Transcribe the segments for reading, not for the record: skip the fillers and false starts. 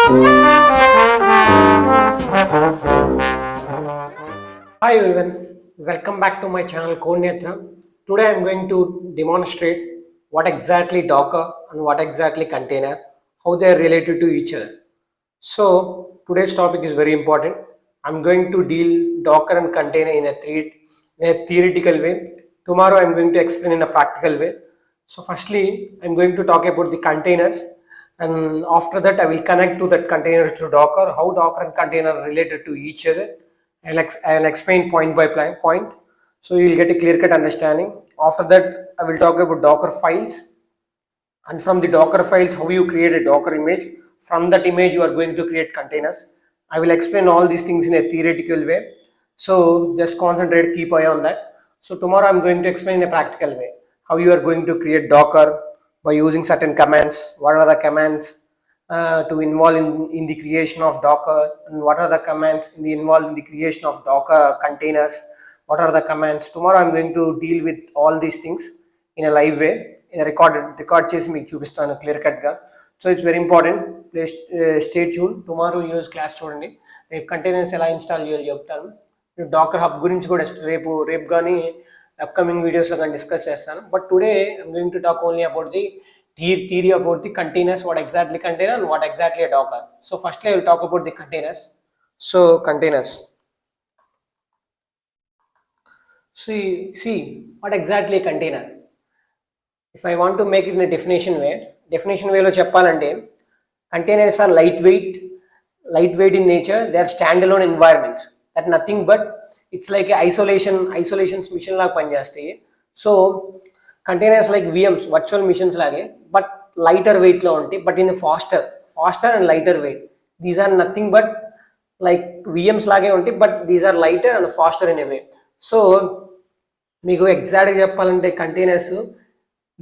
Hi everyone, welcome back to my channel Konetra. Today I am going to demonstrate what exactly Docker and what exactly container, how they are related to each other. So today's topic is very important. I'm going to deal Docker and container in a theoretical way. Tomorrow I'm going to explain in a practical way. So firstly, I'm going to talk about the containers, and after that I will connect to that container to Docker, how Docker and container are related to each other. I'll explain point by point, so you will get a clear cut understanding. After that, I will talk about Docker files, and from the Docker files, how you create a Docker image. From that image, you are going to create containers. I will explain all these things in a theoretical way. So just concentrate, keep eye on that. So tomorrow I'm going to explain in a practical way how you are going to create Docker by using certain commands. What are the commands to involve in the creation of Docker, and what are the commands involved in the creation of Docker containers? What are the commands? Tomorrow I'm going to deal with all these things in a live way, in a record చేసి మీకు చూపిస్తాను clear కట్గా. So it's very important. Please stay tune. Tomorrow US class చూడండి. రేపు containers ఎలా install చేయాలో చెప్తాను. Dakar Hub గురించి కూడా రేపు కానీ అప్కమింగ్ వీడియోస్లో కానీ డిస్కస్ చేస్తాను. But today I'm going to talk only about the theory about the containers, what exactly container and what exactly a Docker. So firstly I will talk about the containers. So containers, see what exactly a container. If I want to make it in a definition way lo cheppalante, containers are lightweight in nature. They are standalone environments that nothing but it's like a isolations mission లాగా పనిచేస్తాయి. So containers like VMs virtual machines లాగే, but lighter వెయిట్లో ఉంటాయి, but in faster and lighter weight. These are nothing but like VMs లాగే ఉంటాయి, but these are lighter and faster in a way. So మీకు ఎగ్జాక్ట్గా చెప్పాలంటే containers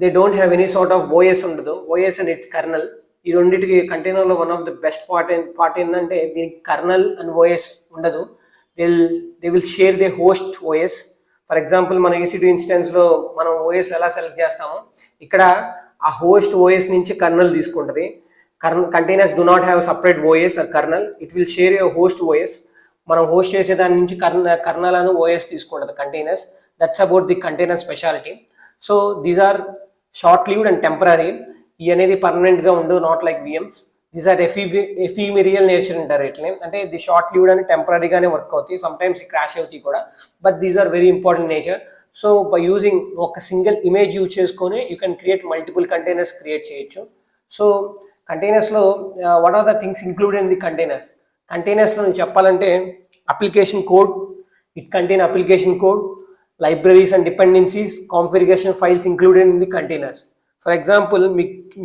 they don't have any sort of OS ఉండదు. OS and it's kernel, ఈ రెండింటికి కంటైనర్లో one of the best part ఏంటంటే దీనికి కర్నల్ అండ్ ఓఎస్ ఉండదు. They will share they host OS. For example మన EC2 ఇన్స్టెన్స్లో మనం ఓఎస్ ఎలా సెలెక్ట్ చేస్తామో, ఇక్కడ ఆ హోస్ట్ ఓఎస్ నుంచి కర్నల్ తీసుకుంటుంది. Containers do not have separate OS or kernel, it will share a host OS. మనం హోస్ట్ చేసే దాని నుంచి కర్నల్ అని ఓఎస్ తీసుకుంటుంది containers. That's about the container speciality. So these are short lived and temporary. ఈ అనేది పర్మనెంట్గా ఉండదు, not like VMs. These are ephemeral nature అంటారు ఇట్లనే. అంటే ది షార్ట్ లివ్డ్ అని టెంపరీగానే వర్క్ అవుతాయి, సమ్టైమ్స్ క్రాష్ అవుతాయి కూడా, but these are very important nature. So by using ఒక సింగిల్ ఇమేజ్ యూజ్ చేసుకొని you can create multiple containers create చేయొచ్చు. సో కంటైనర్స్లో what are the things include in the containers. కంటైనర్స్లో నేను చెప్పాలంటే application code, it contain application code, libraries and dependencies, configuration files included in the containers. For example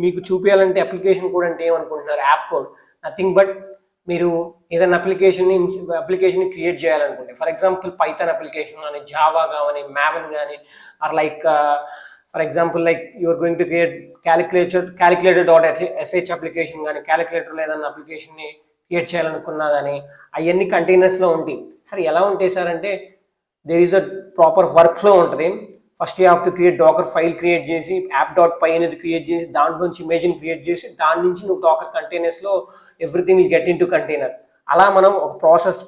మీకు చూపించాలంటే application code అంటే ఏమనుకుంటున్నారు? App code nothing but మీరు ఏదైనా application create చేయాలనుకుంటే, ఫర్ ఎగ్జాంపుల్ పైథాన్ అప్లికేషన్ కానీ, జావా కానీ, మ్యావెన్ కానీ, or like for example like you're going to create calculator dot SH application కానీ, క్యాలిక్యులేటర్లో ఏదైనా అప్లికేషన్ని క్రియేట్ చేయాలనుకున్నా కానీ అవన్నీ కంటైనర్స్లో ఉంటాయి. సరే ఎలా ఉంటాయి సార్ అంటే, there is a proper workflow ఉంటుంది. First you have to create Docker file create చేసి, యాప్ డాట్ పై అనేది క్రియేట్ చేసి, దాంట్లోంచి ఇమేజ్ని క్రియేట్ చేసి, దాని నుంచి నువ్వు డాకర్ కంటైనర్స్లో everything will get into container. అలా మనం ఒక ప్రాసెస్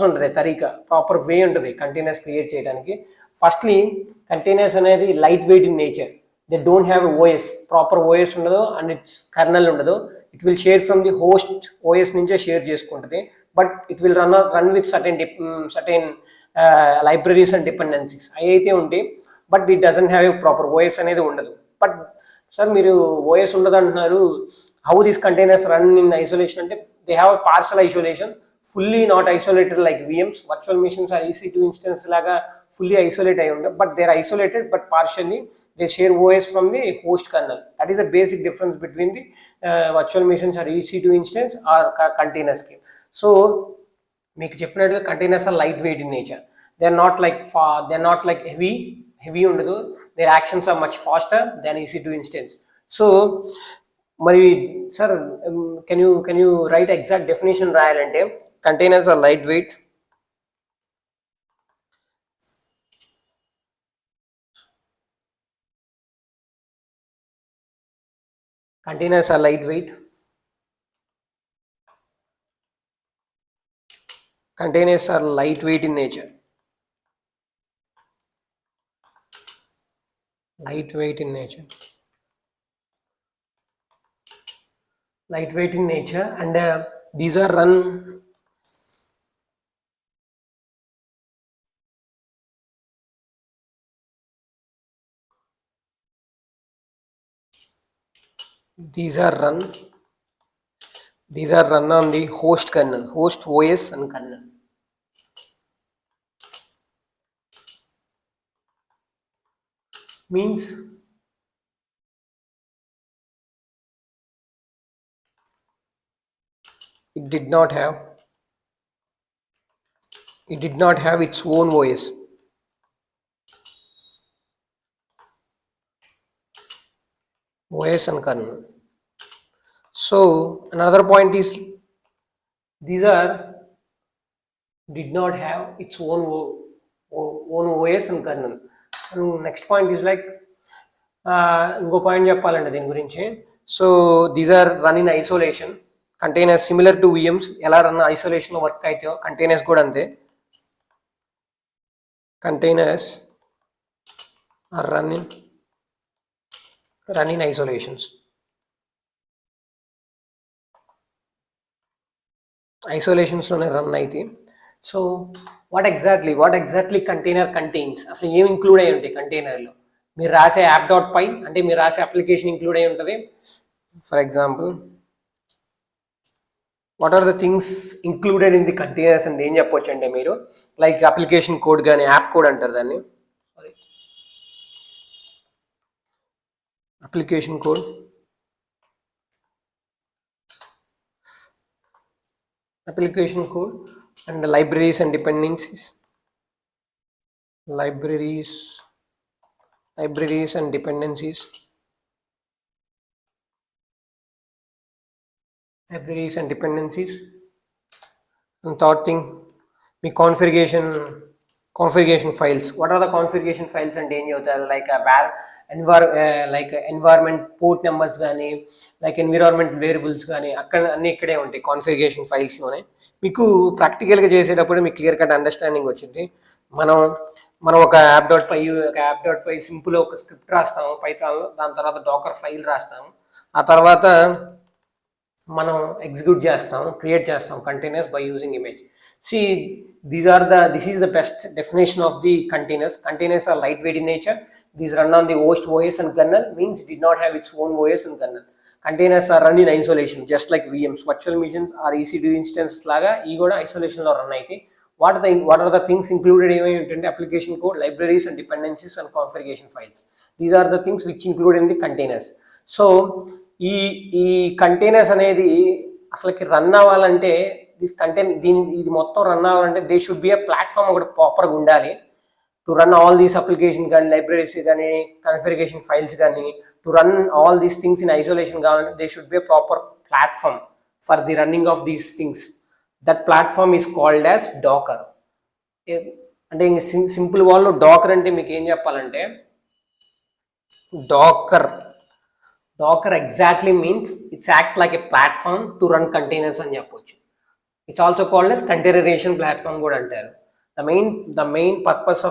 ఉంటుంది, ప్రాపర్ వే ఉంటుంది కంటైనర్స్ క్రియేట్ చేయడానికి. ఫస్ట్లీ కంటైనర్స్ అనేది light weight in nature. They don't have OS, proper OS ఉండదు, అండ్ ఇట్స్ కర్నల్ ఉండదు. It will share from the host OS నుంచే షేర్ చేసుకుంటుంది, but it will run with certain libraries and dependencies అవి అయితే ఉంటాయి, but it doesn't have a proper OS అనేది ఉండదు. But sir మీరు ఓఎస్ ఉండదు అంటున్నారు, how these containers run in isolation అంటే they have partial isolation, fully not isolated like VMs. Virtual machines or EC2 instance లాగా ఫుల్లీ ఐసోలేట్ అయి ఉండవు, but they are isolated but partially they share OS from the host kernel. That is the basic difference between the virtual machines or EC2 instance or కంటైనర్స్కి. So మీకు చెప్పినట్టుగా containers are light weight in nature. They are not like heavy ఉండదు. Their actions are much faster than EC2 instance. So మరి sir can you write exact definition రాయాలంటే, containers are light weight. Containers are lightweight. Containers are lightweight in nature. Lightweight in nature. Lightweight in nature, and these are run. These are run. These are run on the host kernel, host OS and kernel. Means it did not have its own OS. OS and kernel. So another point is these are did not have its own OS and kernel. And next point is like ఇంకో point చెప్పాలండి దీని గురించి. So these are run in isolation. Containers similar to VMs ఎలా run ఐసోలేషన్లో work అవుతాయో containers కూడా అంతే. Containers are run in isolations. ఐసోలేషన్స్లోనే రన్ అవుతాయి. So what exactly container contains, అసలు ఏం ఇంక్లూడ్ అయి ఉంటాయి కంటైనర్లో? మీరు రాసే యాప్ డాట్ పై అంటే మీరు రాసే అప్లికేషన్ ఇంక్లూడ్ అయి ఉంటుంది. For example what are the things included in the containers అని ఏం చెప్పొచ్చు అంటే మీరు లైక్ అప్లికేషన్ కోడ్ కానీ యాప్ కోడ్ అంటారు దాన్ని. Application code, and libraries and dependencies. Libraries and dependencies. And third thing, me configuration files. What are the configuration files అంటే ఏం చెప్తారు? లైక్ ఎన్వైర్మెంట్ పోర్ట్ నెంబర్స్ కానీ లైక్ ఎన్విరాన్మెంట్ వేరియబుల్స్ కానీ అక్కడ అన్ని ఇక్కడే ఉంటాయి కాన్ఫిగరేషన్ ఫైల్స్లోనే. మీకు ప్రాక్టికల్గా చేసేటప్పుడు మీకు క్లియర్ కట్ అండర్స్టాండింగ్ వచ్చింది. మనం ఒక యాప్ డాట్ పై సింపుల్ ఒక స్క్రిప్ట్ రాస్తాము పైథాన్లో, దాని తర్వాత డాకర్ ఫైల్ రాస్తాము, ఆ తర్వాత మనం ఎగ్జిక్యూట్ చేస్తాం, క్రియేట్ చేస్తాం containers by using image. See, this is the best definition of the containers. Containers are lightweight in nature. These run on the host OS and kernel, means it did not have its own OS and kernel. Containers are run in isolation, just like VMs. Virtual machines or EC2 instance laga ee kuda isolation lo run aithe. What are the things included in application code, libraries and dependencies and configuration files. These are the things which include in the containers. So ఈ containers అనేది అసలుకి run అవ్వాలంటే ఇది మొత్తం run అవ్వాలంటే they should be a platform ఒకటి ప్రాపర్గా ఉండాలి to run all these application కానీ లైబ్రరీస్ కానీ కాన్ఫిగరేషన్ ఫైల్స్ కానీ to run all these things in isolation కావాలంటే they should be a proper platform for the running of these things. That platform is called as Docker. అంటే simple వాళ్ళు Docker అంటే మీకు ఏం చెప్పాలంటే Docker exactly means it's act like a platform to run containers అని చెప్పొచ్చు. It's also called as containerization platform కూడా అంటారు. The main purpose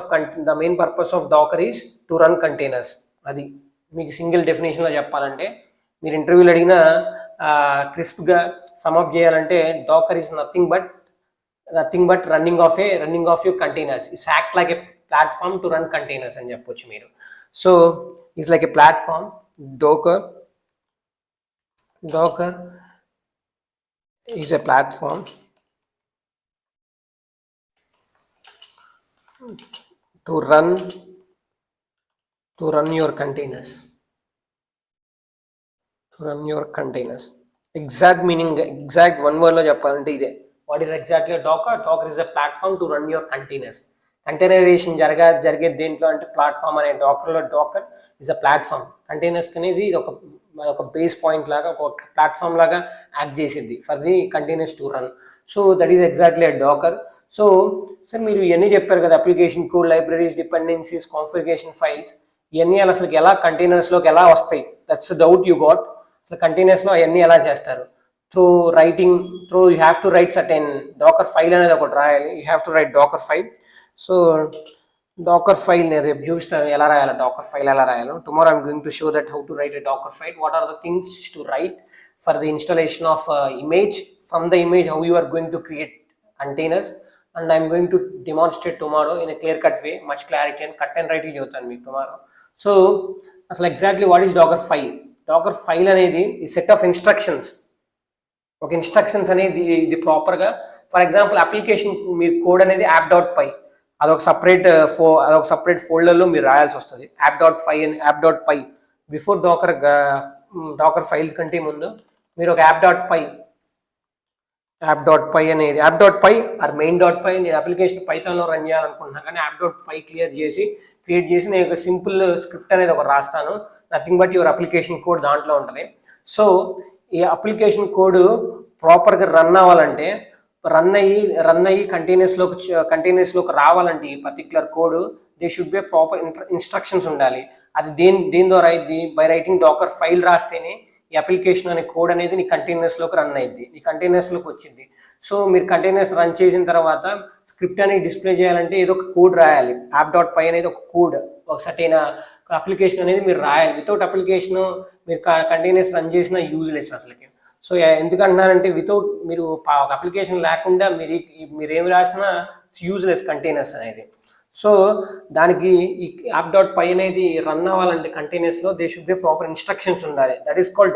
of Docker is to run containers. అది మీకు సింగిల్ డెఫినేషన్లో చెప్పాలంటే మీరు ఇంటర్వ్యూలో అడిగిన క్రిస్ప్గా సమ్అప్ చేయాలంటే Docker is nothing but running of your containers. It's act like a platform to run containers అని చెప్పొచ్చు మీరు. So it's like a platform. Docker is a platform to run your containers. Exact meaning, exact one word lo cheppalante ide. What is exactly a Docker? Docker is a platform to run your containers. Containerization జరిగే దేంట్లో అంటే platform అనే Docker is a platform. Containers అనేది ఇది ఒక base point లాగా ఒక platform లాగా యాక్ట్ చేసింది for the containers to run. So that is exactly a Docker. So sir మీరు ఇవన్నీ చెప్పారు కదా, application code, libraries, dependencies, configuration files, ఇవన్నీ అసలు ఎలా కంటైనర్స్లోకి ఎలా వస్తాయి? That's doubt you got. అసలు కంటైనర్స్లో అవన్నీ ఎలా చేస్తారు? you have to write certain docker file అనేది ఒకటి రాయాలి. You have to write docker file. So docker file నేను రేపు చూపిస్తాను ఎలా రాయాలి docker file ఎలా రాయాలో. Tomorrow I'm going to show that how to write a docker file. What are the things to write for the installation of image. From the image how you are going to create containers, and I'm going to demonstrate tomorrow in a clear cut way, much clarity and cut and write చెప్తాను మీకు tomorrow. So అసలు exactly what is docker file? docker file అనేది ఈ set of instructions. ఒక instructions అనేది ఇది ప్రాపర్గా, for example application మీరు కోడ్ అనేది app.py అదొక సపరేట్ ఫోల్డర్లో మీరు రాయాల్సి వస్తుంది. app.py బిఫోర్ డాకర్ ఫైల్స్ కంటే ముందు మీరు ఒక app.py అనేది app.py ఆర్ main.py నేను అప్లికేషన్ పైథాన్లో రన్ చేయాలనుకుంటున్నాను, కానీ app.py క్రియేట్ చేసి నేను ఒక సింపుల్ స్క్రిప్ట్ అనేది ఒక రాస్తాను. Nothing but your application code దాంట్లో ఉంటుంది. సో ఈ అప్లికేషన్ కోడ్ ప్రాపర్గా రన్ అవ్వాలంటే రన్ అయ్యి కంటైనర్స్లోకి రావాలంటే ఈ particular code they should be proper instructions ఉండాలి. అది దేని ద్వారా అయింది? బై రైటింగ్ డాకర్ ఫైల్ రాస్తేనే ఈ అప్లికేషన్ అనే కోడ్ అనేది నీ కంటైనర్స్లోకి రన్ అయ్యింది, నీ కంటైనర్స్లోకి వచ్చింది. సో మీరు కంటైనర్స్ రన్ చేసిన తర్వాత స్క్రిప్ట్ అనేది డిస్ప్లే చేయాలంటే ఏదో ఒక కోడ్ రాయాలి. app.py అనేది ఒక కోడ్, ఒక సటైన అప్లికేషన్ అనేది మీరు రాయాలి. వితౌట్ అప్లికేషన్ మీరు కంటైనర్స్ రన్ చేసిన యూజ్లెస్ అసలుకి. సో ఎందుకంటున్నానంటే వితౌట్ మీరు ఒక అప్లికేషన్ లేకుండా మీరు ఏమి రాసినా యూజ్లెస్ కంటైనర్స్ అనేది. సో దానికి ఈ app.py అనేది రన్ అవ్వాలంటే కంటైనర్స్లో they should be proper instructions ఉండాలి. That is called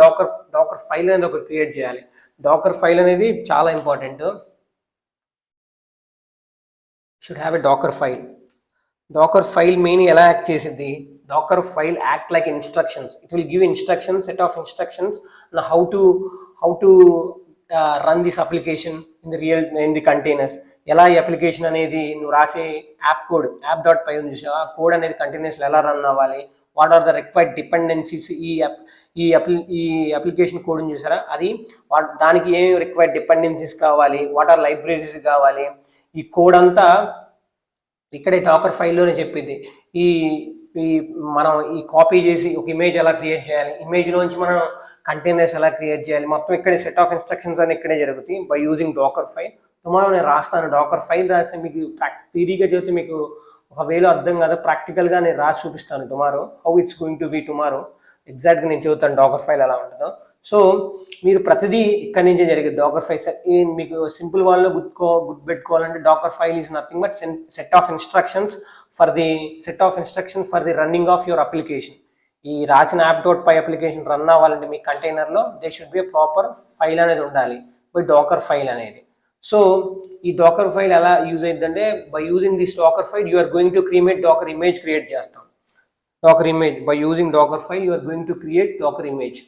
Docker file అనేది ఒకటి క్రియేట్ చేయాలి. డాకర్ ఫైల్ అనేది చాలా important. Should have a Docker file. Docker file main ఎలా యాక్ట్ చేసిద్ది? Docker file act like instructions. It will give instructions, set of instructions how to run this application in the containers. ఎలా ఈ application అనేది నువ్వు రాసే app.py ఉంది, ఆ code అనేది కంటైనర్స్లో ఎలా రన్ అవ్వాలి, what are the required dependencies. ఈ అప్లికేషన్ కోడ్ చూసారా, అది దానికి ఏమేమి రిక్వైర్డ్ డిపెండెన్సీస్ కావాలి, వాట్ ఆర్ లైబ్రరీస్ కావాలి, ఈ కోడ్ అంతా ఇక్కడే డాకర్ ఫైల్లోనే చెప్పింది. మనం ఈ కాపీ చేసి ఒక ఇమేజ్ ఎలా క్రియేట్ చేయాలి, ఇమేజ్లోంచి మనం కంటైనర్స్ ఎలా క్రియేట్ చేయాలి, మొత్తం ఇక్కడే సెట్ ఆఫ్ ఇన్స్ట్రక్షన్స్ అని ఇక్కడే జరుగుతాయి by using Docker file. Tomorrow నేను రాస్తాను డాకర్ ఫైల్ రాస్తే మీకు థియరీగా చెప్తే మీకు ఒక వేలో అర్థం కాదు, ప్రాక్టికల్గా నేను రాసి చూపిస్తాను tomorrow how it's going to be tomorrow. ఎగ్జాక్ట్గా నేను చెబుతాను డాకర్ ఫైల్ ఎలా ఉంటుందో. సో మీరు ప్రతిదీ ఇక్కడి నుంచే జరిగేది. డాకర్ ఫైల్ మీకు సింపుల్ వాళ్ళలో గుర్తుపెట్టుకోవాలంటే Docker file is nothing but set of instructions for the running of your application. ఈ రాసిన app.py అప్లికేషన్ రన్ అవ్వాలంటే మీ కంటైనర్లో they should be proper file అనేది ఉండాలి, బై డాకర్ ఫైల్ అనేది. సో ఈ డాకర్ ఫైల్ ఎలా యూజ్ అయ్యిందంటే by using this Docker file you are going to create Docker image create చేస్తాం. Docker image by using Docker file you are going to create Docker image.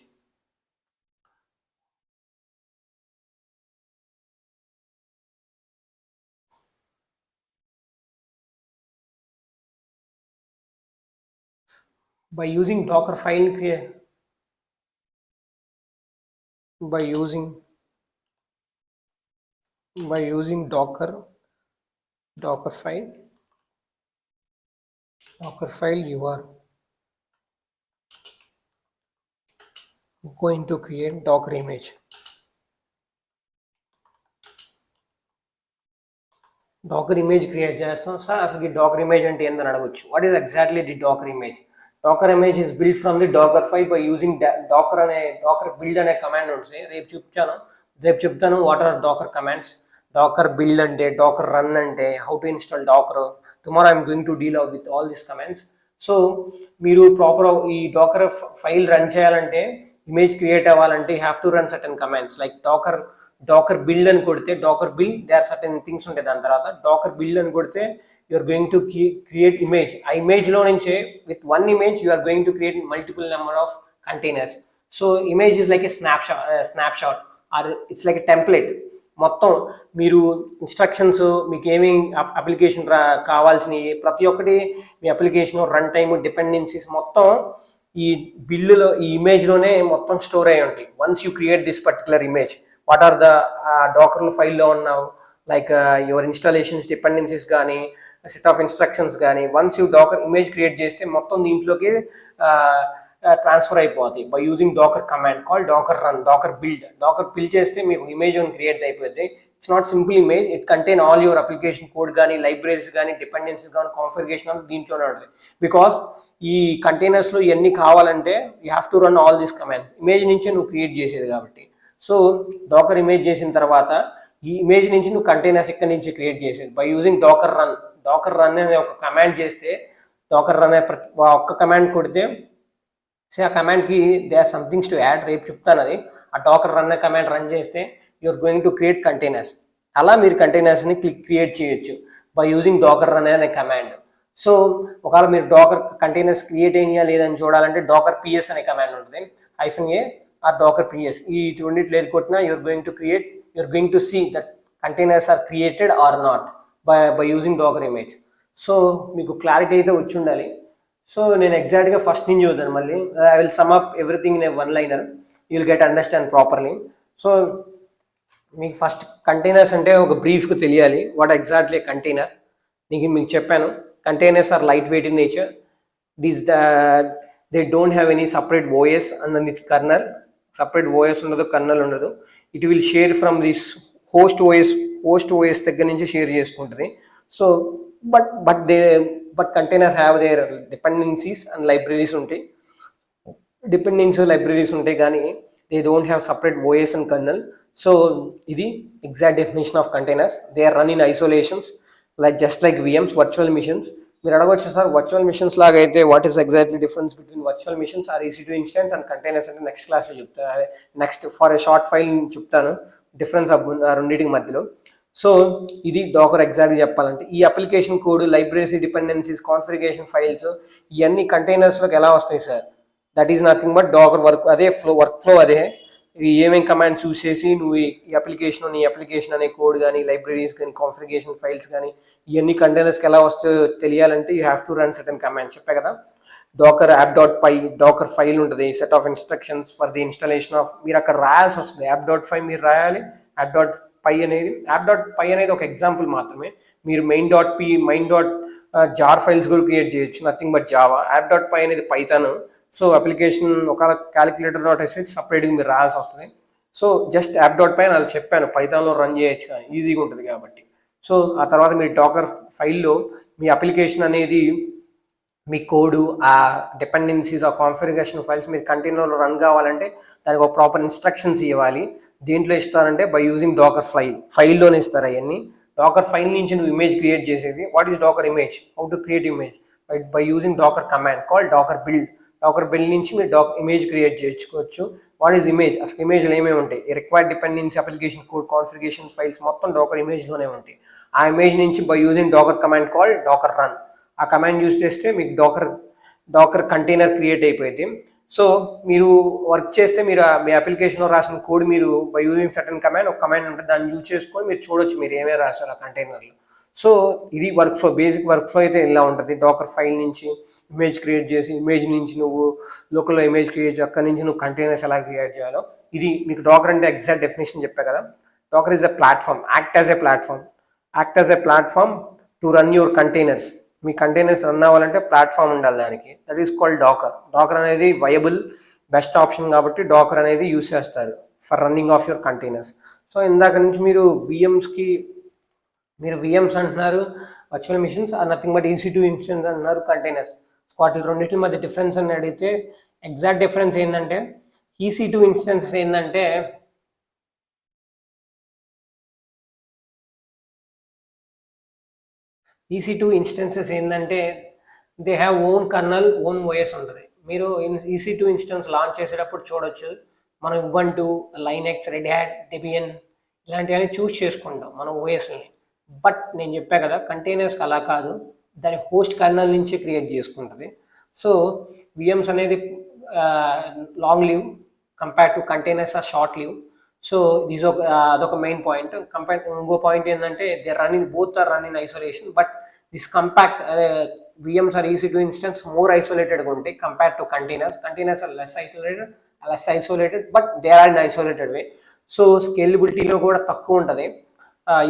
By using docker file by using docker file you are going to create docker image. Docker image create చేస్తాం. Sir అసలు ఈ Docker image అంటే ఏందని అడగచ్చు. What is exactly the Docker image? Docker image is build from the Docker file by using Docker build అనే command ఉంటుంది. రేపు చెప్తాను what are Docker commands. Docker build అంటే, డాకర్ రన్ అంటే, how to install Docker. Tomorrow I'm going to deal with all these commands. So మీరు proper ఈ Docker file run చేయాలంటే, image create అవ్వాలంటే you have to run certain commands like Docker build అని కొడితే Docker build they are certain things ఉంటాయి. దాని తర్వాత Dakar build అని కొడితే you are going to create image. ఆ ఇమేజ్ లో నుంచే with one image you are going to create multiple number of containers. So image is like a snapshot or it's like a template. మొత్తం మీరు instructions మీకు ఏమి application కావాల్సినవి ప్రతి ఒక్కటి మీ అప్లికేషన్ రన్ టైమ్ డిపెండెన్సీస్ మొత్తం ఈ బిల్లులో ఈ ఇమేజ్లోనే మొత్తం స్టోర్ అయ్యి ఉంటాయి. Once you create this particular image, what are the Docker ఫైల్లో ఉన్నావు లైక్ యువర్ ఇన్స్టాలేషన్స్ డిపెండెన్సీస్ కానీ సెట్ ఆఫ్ ఇన్స్ట్రక్షన్స్ కానీ once you Docker image create చేస్తే మొత్తం దీంట్లోకి ట్రాన్స్ఫర్ అయిపోతాయి by using Docker command call Docker run, Docker build. Docker build చేస్తే మీకు ఇమేజ్ క్రియేట్ అయిపోతుంది. It's not simple image, it contain all your application code కానీ libraries కానీ డిపెండెన్సీస్ కానీ కాన్ఫిగరేషన్ దీంట్లోనే ఉంటుంది. బికాస్ ఈ కంటైనర్స్లో ఇవన్నీ కావాలంటే you have to run all these commands. Image నుంచే నువ్వు క్రియేట్ చేసేది కాబట్టి. సో డాకర్ ఇమేజ్ చేసిన తర్వాత ఈ ఇమేజ్ నుంచి నువ్వు కంటైనర్స్ ఇక్కడ నుంచి క్రియేట్ చేసేది by using Docker run. Docker run అనే ఒక కమాండ్ చేస్తే, డాకర్ రన్ అనే ఒక్క కమాండ్ కొడితే ఆ కమాండ్కి they are somethings to add, రేపు చెప్తాను అది. ఆ డాకర్ రన్ అనే కమాండ్ రన్ చేస్తే you're going to create containers. అలా మీరు కంటైనర్స్ని క్రియేట్ చేయొచ్చు బై యూజింగ్ డాకర్ రన్ అనే కమాండ్. సో ఒకవేళ మీరు డాకర్ కంటైనర్స్ క్రియేట్ అయ్యా లేదని చూడాలంటే డాకర్ పిఎస్ అనే కమాండ్ ఉంటుంది, -a ఆర్ డాకర్ పిఎస్. ఈ రెండిట్లో ఏది కొట్టినా you're going to see that containers are created or not by using docker image. So మీకు క్లారిటీ అయితే వచ్చి ఉండాలి. సో నేను ఎగ్జాక్ట్గా ఫస్ట్ నుంచి చూద్దాను మళ్ళీ. I will sum up everything in a one liner, you will get understand properly. So మీకు ఫస్ట్ కంటైనర్స్ అంటే ఒక బ్రీఫ్గా తెలియాలి. వాట్ ఎగ్జాక్ట్లీ కంటైనర్ మీకు చెప్పాను. Containers are light weight in nature. They don't have any separate OS and this kernel. Separate OS ఉండదు, kernel ఉండదు. It will share from this host OS దగ్గర నుంచి షేర్ చేసుకుంటుంది. So but container have their dependencies and libraries ఉంటాయి. Libraries ఉంటాయి కానీ they don't have separate OS and kernel. So ఇది exact definition of containers. They are run in isolations just like VMs, virtual machines. మీరు అడగవచ్చు sir virtual machines లాగా అయితే what is exactly difference between virtual machines or EC2 instance and containers అంటే next క్లాస్లో చెప్తాను. Next for a short while చెప్తాను difference ఆ రెండింటికి మధ్యలో. సో ఇది డాకర్ ఎగ్జాక్ట్గా చెప్పాలంటే. ఈ application code, libraries, dependencies, configuration files ఇవన్నీ కంటైనర్స్లోకి ఎలా వస్తాయి sir? That is nothing but Docker work flow అదే. ఏమేమి కమాండ్స్ యూస్ చేసి నువ్వు ఈ అప్లికేషన్ అనే కోడ్ కానీ లైబ్రరీస్ కానీ కాన్ఫిగరేషన్ ఫైల్స్ కానీ ఇవన్నీ కంటైనర్స్కి ఎలా వస్తాయో తెలియాలంటే you have to run certain command. చెప్పే కదా, డాకర్ app.py డాకర్ ఫైల్ ఉంటుంది, set of instructions for the installation of. మీరు అక్కడ రాయాల్సి వస్తుంది app.py మీరు రాయాలి. app.py అనేది ఒక ఎగ్జాంపుల్ మాత్రమే. మీరు main.jar ఫైల్స్ కూడా క్రియేట్ చేయొచ్చు, నథింగ్ బట్ జావా. app.py అనేది పైథాన్. సో అప్లికేషన్ ఒక calculator.sh సపరేట్గా మీరు రాయాల్సి వస్తుంది. సో జస్ట్ app.py అని వాళ్ళు చెప్పాను, పైథాన్లో రన్ చేయొచ్చు కానీ ఈజీగా ఉంటుంది కాబట్టి. సో ఆ తర్వాత మీరు డాకర్ ఫైల్లో మీ అప్లికేషన్ అనేది, మీ కోడు, ఆ డిపెండెన్సీస్, ఆ కాన్ఫిగరేషన్ ఫైల్స్ మీరు కంటైనర్లో రన్ కావాలంటే దానికి ఒక ప్రాపర్ ఇన్స్ట్రక్షన్స్ ఇవ్వాలి. దేంట్లో ఇస్తారంటే బై యూజింగ్ డాకర్ ఫైల్లోనే ఇస్తారు అవన్నీ. డాకర్ ఫైల్ నుంచి నువ్వు ఇమేజ్ క్రియేట్ చేసేది. What is Docker image? How to create image? By using Docker command call Docker build. Docker build నుంచి మీరు ఇమేజ్ క్రియేట్ చేసుకోవచ్చు. వాట్ ఈజ్ ఇమేజ్? అసలు ఇమేజ్లో ఏమేమి ఉంటాయి? Required dependency, application code, configuration files మొత్తం డాకర్ ఇమేజ్లోనే ఉంటాయి. ఆ ఇమేజ్ నుంచి by using Docker command call Docker run. ఆ కమాండ్ యూజ్ చేస్తే మీకు డాకర్ కంటైనర్ క్రియేట్ అయిపోయింది. సో మీరు వర్క్ చేస్తే మీరు మీ అప్లికేషన్లో రాసిన కోడ్ మీరు బై యూజింగ్ సర్టన్ కమాండ్, ఒక కమాండ్ ఉంటుంది, దాన్ని యూజ్ చేసుకొని మీరు చూడొచ్చు మీరు ఏమేమి రాశారు ఆ కంటైనర్లో. సో ఇది work flow, basic work flow అయితే ఇలా ఉంటుంది. డాకర్ ఫైల్ నుంచి ఇమేజ్ క్రియేట్ చేసి, ఇమేజ్ నుంచి నువ్వు లోకల్లో ఇమేజ్ క్రియేట్ చేసి, అక్కడి నుంచి నువ్వు కంటైనర్స్ ఎలా క్రియేట్ చేయాలో. ఇది మీకు డాకర్ అంటే ఎగ్జాక్ట్ డెఫినేషన్ చెప్పా కదా. Docker is a platform, act as a platform to run your containers. మీ కంటైనర్స్ రన్ అవ్వాలంటే ప్లాట్ఫామ్ ఉండాలి దానికి. That is called Docker. Docker అనేది వయబుల్ బెస్ట్ ఆప్షన్ కాబట్టి డాకర్ అనేది యూస్ చేస్తారు for running of your containers. So ఇందాక నుంచి మీరు VMs అంటున్నారు, virtual machines are nothing but EC2 instance అంటున్నారు, కంటైనర్స్. వాటి రెండింటి మధ్య డిఫరెన్స్ అని అడిగితే ఎగ్జాక్ట్ డిఫరెన్స్ ఏంటంటే EC2 ఇన్స్టెన్స్ ఏంటంటే EC2 ఇన్స్టెన్సెస్ ఏంటంటే they have own kernel, own OS ఉంటుంది. మీరు EC2 ఇన్స్టెన్స్ లాంచ్ చేసేటప్పుడు చూడొచ్చు, మనం Ubuntu, Linux, red hat, Debian ఇలాంటివన్నీ చూస్ చేసుకుంటాం మనం ఓఎస్ని. బట్ నేను చెప్పా కదా కంటైనర్స్కి అలా కాదు, దాని హోస్ట్ కర్నల్ నుంచి క్రియేట్ చేసుకుంటుంది. సో VMs అనేది long live compare to containers are short live. So అదొక మెయిన్ పాయింట్. ఇంకో పాయింట్ ఏంటంటే both are running isolation, but this compact VMs are EC2 instance more isolated గా ఉంటాయి compare to containers are less isolated, but they are in isolated way. So స్కేలబిలిటీలో కూడా తక్కువ ఉంటుంది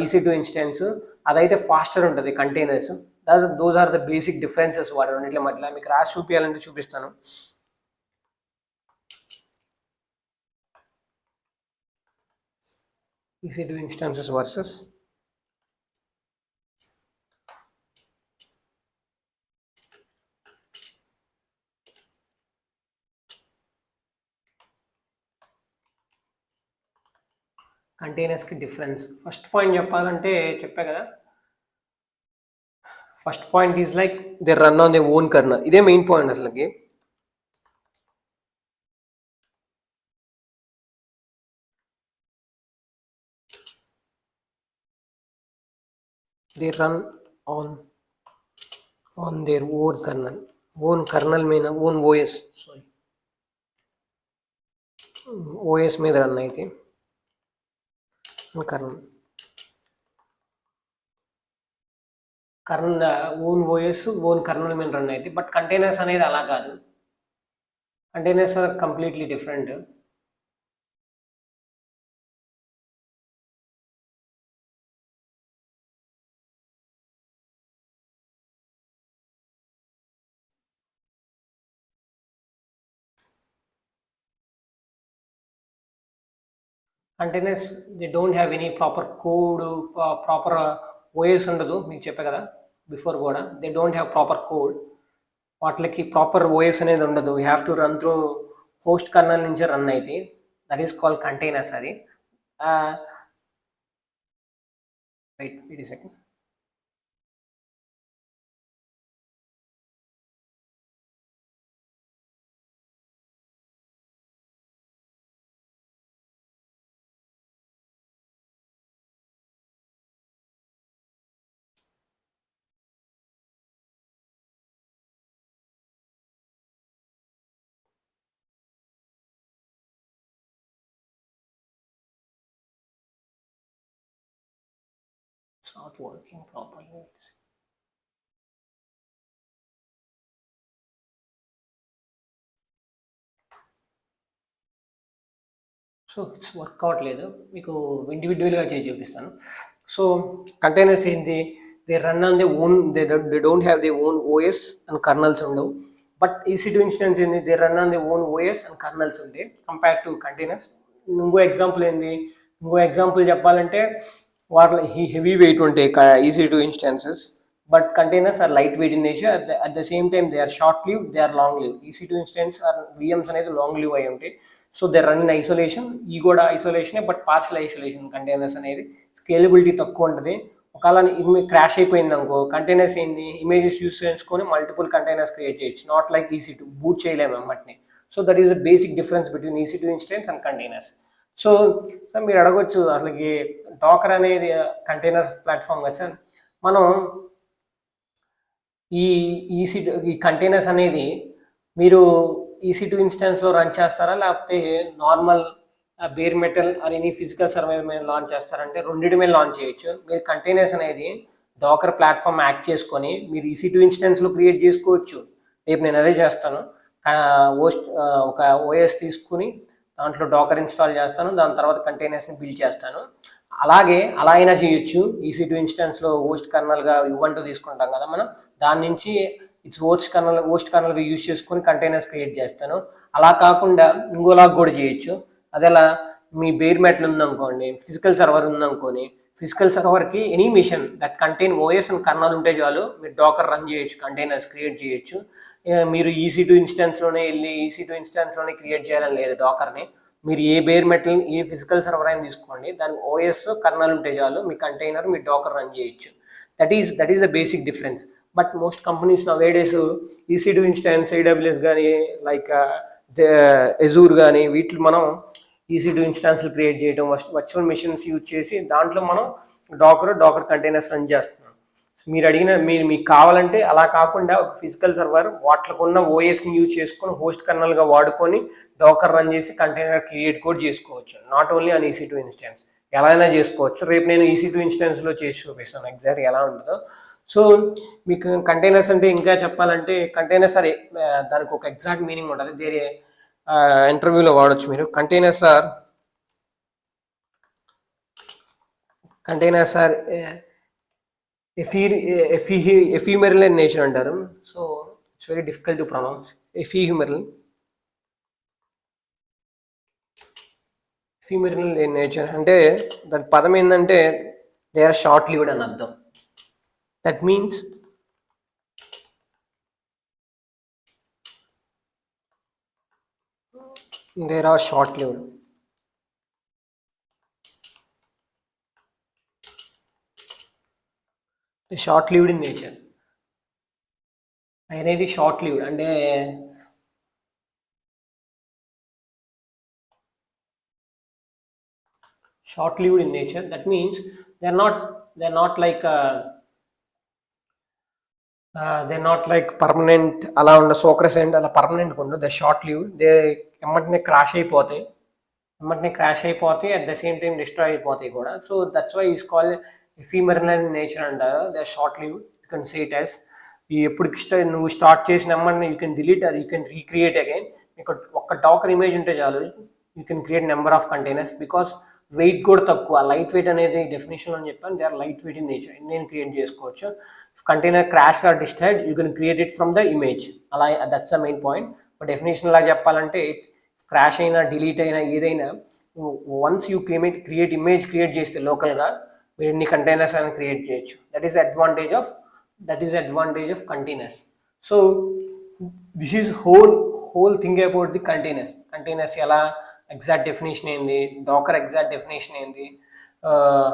EC2 instance, అదైతే faster ఉంటుంది containers. Those are the basic differences వాటి రెండింటి మధ్యలో. మీకు రాసి చూపించాలంటే చూపిస్తాను. EC2 instances versus కంటైనర్స్కి డిఫరెన్స్. ఫస్ట్ పాయింట్ చెప్పాలంటే చెప్పా కదా, first point is like they run on they own kernel. ఇదే మెయిన్ పాయింట్ అసలుకి. They run on their own kernel. Own kernel మీద, ఓన్ ఓఎస్, సారీ, ఓఎస్ మీద రన్ అయితే kernel own OS own kernel మీద run అయితే. But containers అనేది అలా కాదు. Containers are completely different. Containers they don't have any proper code, proper OS ఉండదు. మీకు చెప్పే కదా బిఫోర్ కూడా, they don't have proper code. వాటికి ప్రాపర్ ఓఎస్ అనేది ఉండదు. You have to run through host kernel నుంచి రన్ అయితే. That is called containers. అది wait second. It's not working properly. So it's work అవ్వట్లేదు. మీకు ఇండివిజువల్గా చేసి చూపిస్తాను. సో కంటైనర్స్ ఏంటి, they run on they own, they don't have they own OS and kernels ఉండవు. బట్ EC2 ఇన్స్టెన్స్ ఏంది, they run on they own OS and kernels ఉంటాయి compare to containers. ఇంకో ఎగ్జాంపుల్ ఏంది, ఇంకో ఎగ్జాంపుల్ చెప్పాలంటే వాటి heavy weight ఉంటాయి EC2 instances. But containers are light weight in nature. At the same time they are short live, they are long live. EC2 instance are VMs అనేది long live అయి ఉంటాయి. So they run in isolation. ఈ కూడా ఐసోలేషనే, but partial isolation. Containers అనేది scalability తక్కువ ఉంటుంది. ఒకవేళ క్రాష్ అయిపోయింది అనుకో, కంటైనర్స్ ఏంది, ఇమేజెస్ యూస్ చేసుకొని మల్టిపుల్ కంటైనర్స్ క్రియేట్ చేయొచ్చు. నాట్ లైక్ EC2, బూట్ చేయలేము అమ్మటిని. So that is the basic difference between EC2 instance and containers. So sir మీరు అడగొచ్చు అసలుకి డాకర్ అనేది కంటైనర్ ప్లాట్ఫామ్ కదా సార్. మనం ఈ ఈ కంటైనర్స్ అనేది మీరు EC2 ఇన్స్టెన్స్లో రన్ చేస్తారా, లేకపోతే normal bare metal or any physical server మీద లాంచ్ చేస్తారంటే రెండింటి మీద లాంచ్ చేయొచ్చు. మీరు కంటైనర్స్ అనేది డాకర్ ప్లాట్ఫామ్ యాక్ట్ చేసుకొని మీరు EC2 ఇన్స్టెన్స్లో క్రియేట్ చేసుకోవచ్చు. రేపు నేను అదే చేస్తాను. ఒక OS తీసుకుని దాంట్లో డాకర్ ఇన్స్టాల్ చేస్తాను, దాని తర్వాత కంటైనర్స్ని బిల్డ్ చేస్తాను. అలాగే అలా అయినా చేయొచ్చు. EC2 ఇన్స్టెన్స్లో హోస్ట్ కర్నల్గా Ubuntu తీసుకుంటాం కదా మనం, దాని నుంచి ఇట్స్ హోస్ట్ కర్నల్గా యూజ్ చేసుకొని కంటైనర్స్ క్రియేట్ చేస్తాను. అలా కాకుండా ఇంకోలాగా కూడా చేయొచ్చు. అదేలా మీ బేర్ మెటల్ ఉందనుకోండి, ఫిజికల్ సర్వర్ ఉందనుకోని, ఫిజికల్ సర్వర్కి any machine that contain OS and kernel ఉంటే చాలు, మీరు డాకర్ రన్ చేయొచ్చు, కంటైనర్స్ క్రియేట్ చేయొచ్చు. మీరు EC2 ఇన్స్టెన్స్లోనే వెళ్ళి EC2 ఇన్స్టెన్స్లోనే క్రియేట్ చేయాలని లేదు డాకర్ని. మీరు ఏ బేర్ మెటల్, ఏ ఫిజికల్ సర్వర్ అయినా తీసుకోండి, దానికి ఓఎస్ కర్నల్ ఉంటే చాలు, మీ కంటైనర్ మీ డాకర్ రన్ చేయొచ్చు. That is the basic difference. But most companies nowadays EC2 instance, AWS కానీ, లైక్ ఎజూర్ కానీ, వీటిలో మనం EC2 ఇన్స్టాన్స్లు క్రియేట్ చేయడం, వర్చువల్ మెషిన్స్ యూజ్ చేసి దాంట్లో మనం డాకర్ కంటైనర్స్ రన్ చేస్తున్నాం. మీరు అడిగిన మీకు కావాలంటే అలా కాకుండా ఒక ఫిజికల్ సర్వర్ వాటికి ఉన్న ఓఎస్ని యూజ్ చేసుకొని హోస్ట్ కర్నల్గా వాడుకొని డాకర్ రన్ చేసి కంటైనర్ క్రియేట్ కూడా చేసుకోవచ్చు. Not only on EC2 instance, ఎలా అయినా చేసుకోవచ్చు. రేపు నేను EC2 ఇన్స్టెన్స్లో చేసి చూపిస్తాను ఎగ్జాక్ట్ ఎలా ఉంటుందో. సో మీకు కంటైనర్స్ అంటే ఇంకా చెప్పాలంటే, కంటైనర్స్ ఆర్ దానికి ఒక ఎగ్జాక్ట్ మీనింగ్ ఉంటుంది. వేరే ఇంటర్వ్యూలో వాడచ్చు మీరు. Containers are ephemeral in nature అంటారు. So it's very difficult to pronounce. Ephemeral in nature అంటే దాని పదం ఏంటంటే దే ఆర్ షార్ట్ లివ్డ్ అని అర్థం. That means there are short lived. Short lived in nature అనేది షార్ట్ లివ్డ్ అంటే short lived in nature. That means they're not like they're not like permanent అలా ఉండ సోక్రసెంట్ అలా పర్మనెంట్గా ఉండదు. They short lived. దే ఎమ్మటనే క్రాష్ అయిపోతాయి at the same time destroy అయిపోతాయి కూడా. So that's why is call ephemeral in nature అంటారు. They short lived. You can say it as ఎప్పుడు నువ్వు స్టార్ట్ చేసిన ఎమ్మటనే you can delete or you can recreate again. మీకు ఒక్క డాకర్ ఇమేజ్ ఉంటే చాలు, you can create number of containers. Because weight కూడా తక్కువ. లైట్ వెయిట్ అనేది డెఫినేషన్ అని చెప్పాను. They are light weight in nature. నేను క్రియేట్ చేసుకోవచ్చు. If container crash or destroyed you can create it from the image. అలా that's the main point. But definition లాగా చెప్పాలంటే క్రాష్ అయినా డిలీట్ అయినా ఏదైనా once you create image create చేస్తే లోకల్గా మీరు ఎన్ని కంటైనర్స్ అయినా క్రియేట్ చేయొచ్చు. That is advantage of containers. So this is whole thing about the containers ఎలా ఎగ్జాక్ట్ డెఫినేషన్ ఏంది, డాకర్ ఎగ్జాక్ట్ డెఫినేషన్ ఏంది,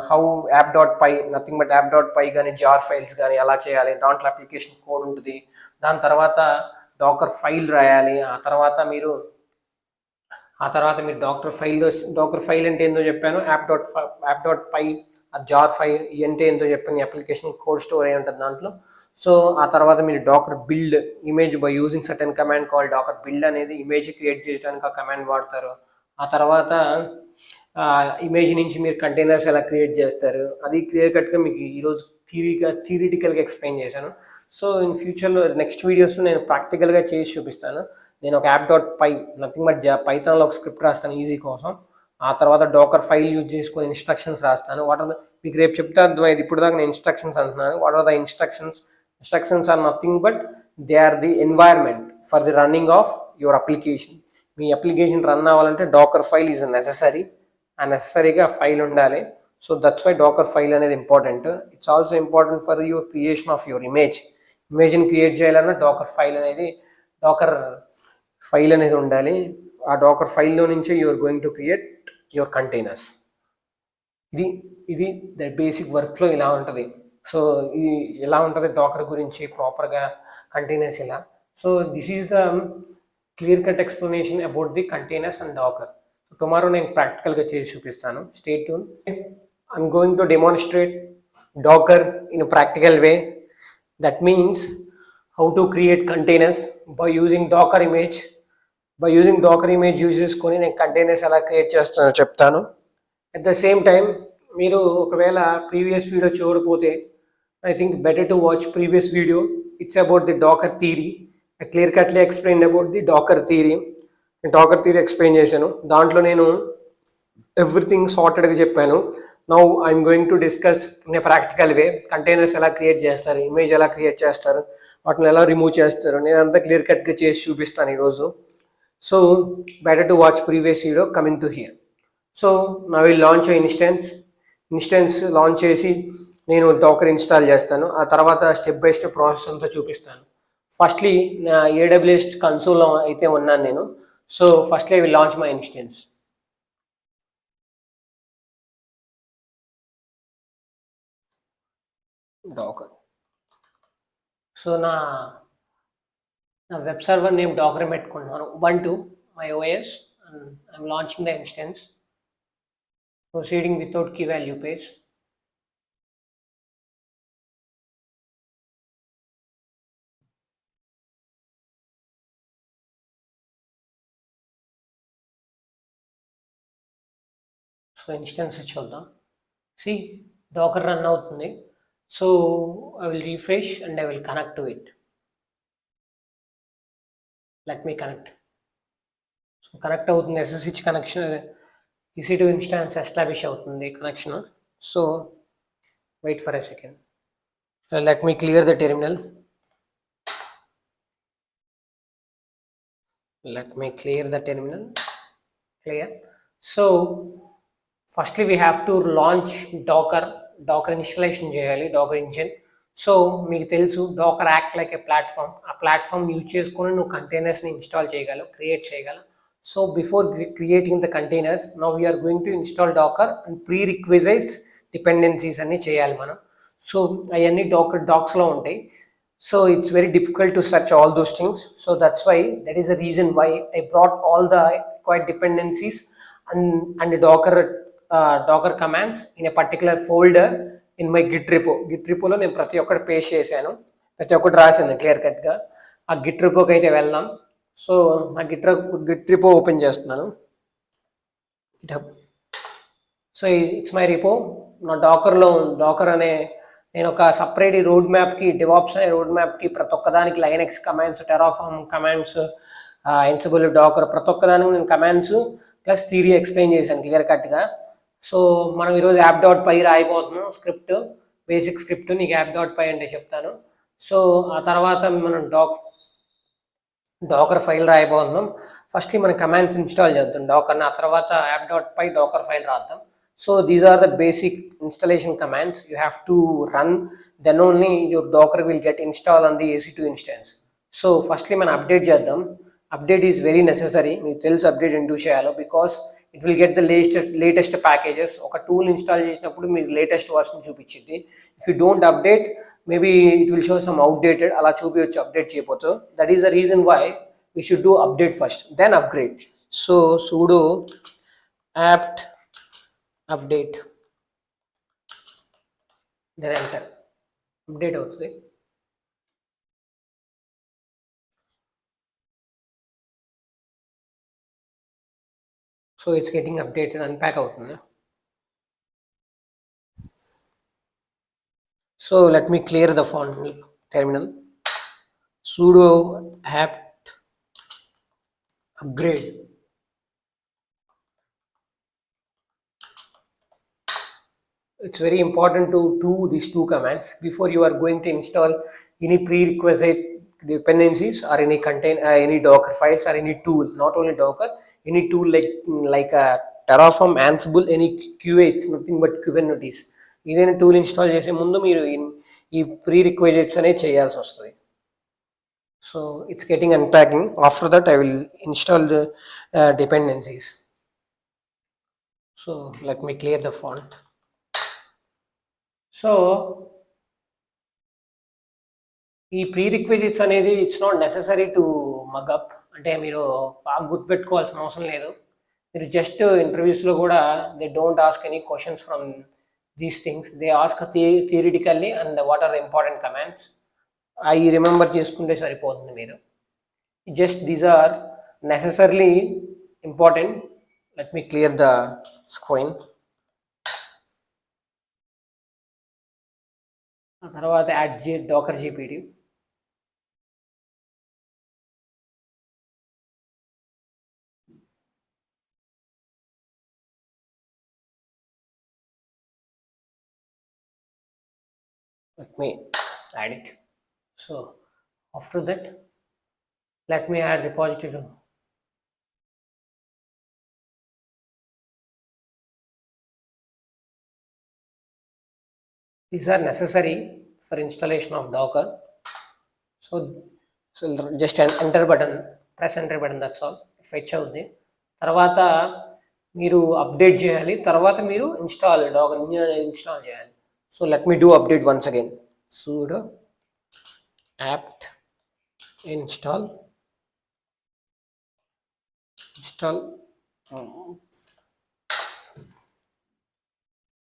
how app dot py nothing but app dot py కానీ జార్ ఫైల్స్ కానీ ఎలా చేయాలి, దాంట్లో అప్లికేషన్ కోడ్ ఉంటుంది. దాని తర్వాత డాకర్ ఫైల్ రాయాలి. ఆ తర్వాత మీరు డాకర్ ఫైల్ అంటే ఏందో చెప్పాను. యాప్ డాట్ పై ఆ జార్ ఫైల్ అంటే ఏందో చెప్పాను. అప్లికేషన్ కోడ్ స్టోర్ అయి ఉంటుంది దాంట్లో. సో ఆ తర్వాత మీరు Docker build image by using certain command call Docker build అనేది ఇమేజ్ క్రియేట్ చేయడానికి ఆ కమాండ్ వాడతారు. ఆ తర్వాత ఇమేజ్ నుంచి మీరు కంటైనర్స్ ఎలా క్రియేట్ చేస్తారు అది క్లియర్ కట్గా మీకు ఈరోజు థియరిటికల్గా ఎక్స్ప్లెయిన్ చేశాను. సో ఇన్ ఫ్యూచర్లో నెక్స్ట్ వీడియోస్లో నేను ప్రాక్టికల్గా చేసి చూపిస్తాను. నేను ఒక app dot py nothing but పైథాన్లో ఒక స్క్రిప్ట్ రాస్తాను ఈజీ కోసం. ఆ తర్వాత డాకర్ ఫైల్ యూజ్ చేసుకొని ఇన్స్ట్రక్షన్స్ రాస్తాను. మీకు రేపు చెప్తే అర్థమైంది. ఇప్పుడు దాకా నేను ఇన్స్ట్రక్షన్స్ అంటున్నాను. What are the instructions are nothing but they are the environment for the running of your application. మీ అప్లికేషన్ రన్ అవ్వాలంటే డాకర్ ఫైల్ ఈజ్ నెససరీ. ఆ నెససరీగా ఫైల్ ఉండాలి. So that's why Docker file అనేది important. It's also important for your creation of your ఇమేజ్ని create చేయాలన్నా Docker file అనేది ఉండాలి. ఆ డాకర్ ఫైల్లో నుంచే you're going to create your containers. ఇది ద బేసిక్ వర్క్ఫ్లో ఇలా ఉంటుంది. సో ఎలా ఉంటుంది డాకర్ గురించి ప్రాపర్గా కంటైనర్స్ ఇలా. So this is the clear cut explanation about the containers and Docker. So tomorrow నేను ప్రాక్టికల్గా చేసి చూపిస్తాను. Stay tune. I'm going to demonstrate Docker in practical way. That means how to create containers by using Docker image. Use చేసుకొని నేను containers ఎలా create చేస్తానో చెప్తాను. At the same time మీరు ఒకవేళ ప్రీవియస్ వీడియో చూడకపోతే I think better to watch previous video. It's about the Docker theory. I clear cutly explain about the Docker theory explain చేశాను. దాంట్లో నేను ఎవ్రీథింగ్ సార్టెడ్గా చెప్పాను. Now I'm going to discuss in a practical way. Containers ఎలా create చేస్తారు, image ఎలా create చేస్తారు, వాటిని ఎలా రిమూవ్ చేస్తారు, నేను అంతా క్లియర్ కట్గా చేసి చూపిస్తాను ఈరోజు. So better to watch previous video coming to hear. So నా విల్ లాంచ్ ఇన్స్టెన్స్ లాంచ్ చేసి నేను డాకర్ ఇన్స్టాల్ చేస్తాను. ఆ తర్వాత స్టెప్ బై స్టెప్ ప్రాసెస్ అంతా చూపిస్తాను. ఫస్ట్లీ నా AWS కన్సోల్లో అయితే ఉన్నాను నేను. So firstly I will launch my instance. Docker. So నా వెబ్ సర్వర్ నేమ్ డాకర్ పెట్టుకుంటున్నాను. Ubuntu my OS and I'm launching the instance. Proceeding without key value page. So instance చూద్దాం. See Docker run అవుతుంది. So I will refresh and I will connect to it. Let me connect. So connect అవుతుంది. SSH connection EC2 instance establish అవుతుంది connection. So wait for a second. Let me clear the terminal. Clear. So firstly we have to launch Docker installation చేయాలి, Docker engine. So మీకు తెలుసు Docker act like a platform. ఆ platform use చేసుకొని నువ్వు కంటైనర్స్ని install చేయగలవు, create చేయగలవు. So before creating the containers now we're going to install Docker and prerequisites dependencies అన్ని చేయాలి మనం. సో అవన్నీ డాక్స్లో ఉంటాయి. So it's very difficult to search all those things. So that's why, that is the reason why I brought all the required dependencies and docker commands in a particular folder in my git repo. Git repo lo నేను ప్రతి ఒక్కటి paste చేశాను, ప్రతి ఒక్కటి రాశాను clear కట్గా. ఆ Git రిపోకి అయితే వెళ్దాం. సో నా గిట్ రిపో ఓపెన్ చేస్తున్నాను, GitHub. So it's my repo. నా డాకర్ అనే నేను ఒక సపరేట్ రోడ్ మ్యాప్కి, డివాప్స్ అనే రోడ్ మ్యాప్కి ప్రతి ఒక్కదానికి Linux commands, Terraform commands, Ansible, Docker, ప్రతి ఒక్కదానికి నేను కమాండ్స్ ప్లస్ థియరీ ఎక్స్ప్లెయిన్ చేశాను క్లియర్ కట్గా. సో మనం ఈరోజు యాప్.పై రాయిపోతున్నాం స్క్రిప్ట్, బేసిక్ స్క్రిప్ట్. నీకు యాప్.పై అంటే చెప్తాను. సో ఆ తర్వాత మనం డాకర్ ఫైల్ రాయిపోతున్నాం. ఫస్ట్లీ మనం కమాండ్స్ ఇన్స్టాల్ చేద్దాం డాకర్ని, ఆ తర్వాత యాప్.పై డాకర్ ఫైల్ రాద్దాం. So these are the basic installation commands you have to run, then only your docker will get installed on the EC2 instance. So firstly man update చేద్దాం. Update is very necessary. మీకు తెలుసు update ఎందుకు చేయాలో, because it will get the latest packages. ఒక tool install చేసినప్పుడు మీకు latest version చూపించింది. If you don't update, maybe it will show some outdated, అలా చూపించవచ్చు అప్డేట్ చేయకపోతే. That is the reason why we should do update first, then upgrade. So sudo apt update, then enter. Update అవుతుంది. So it's getting updated, unpack అవుతుంది. So let me clear the font terminal. sudo apt upgrade. It's very important to do these two commands before you are going to install any prerequisite dependencies or any docker files or any tool. Not only docker, any tool like Terraform, Ansible, any QA. It's nothing but Kubernetes. ఏదైనా tool install చేసే ముందు మీరు ఈ pre రిక్వైజిట్స్ అనేవి చేయాల్సి వస్తుంది. So it's getting unpacking. After that I will install the dependencies. So let me clear the font. So ఈ pre requisites అనేది it's not necessary to mug up. అంటే మీరు బాగా గుర్తుపెట్టుకోవాల్సిన అవసరం లేదు. మీరు జస్ట్ ఇంటర్వ్యూస్లో కూడా they don't ask any questions from these things. They ask theoretically and what are the important commands అవి రిమెంబర్ చేసుకుంటే సరిపోతుంది. మీరు just these are necessarily important. Let me clear the screen. ఆ తర్వాత add Docker GPT. Let me add it. So after that, let me add repository. These are necessary for installation of Docker. So just an enter button, press enter button, that's all. Fetch అవుద్ది. తర్వాత మీరు update చేయాలి, తర్వాత మీరు Dakar install చేయాలి. So let me do update once again. Sudo apt install.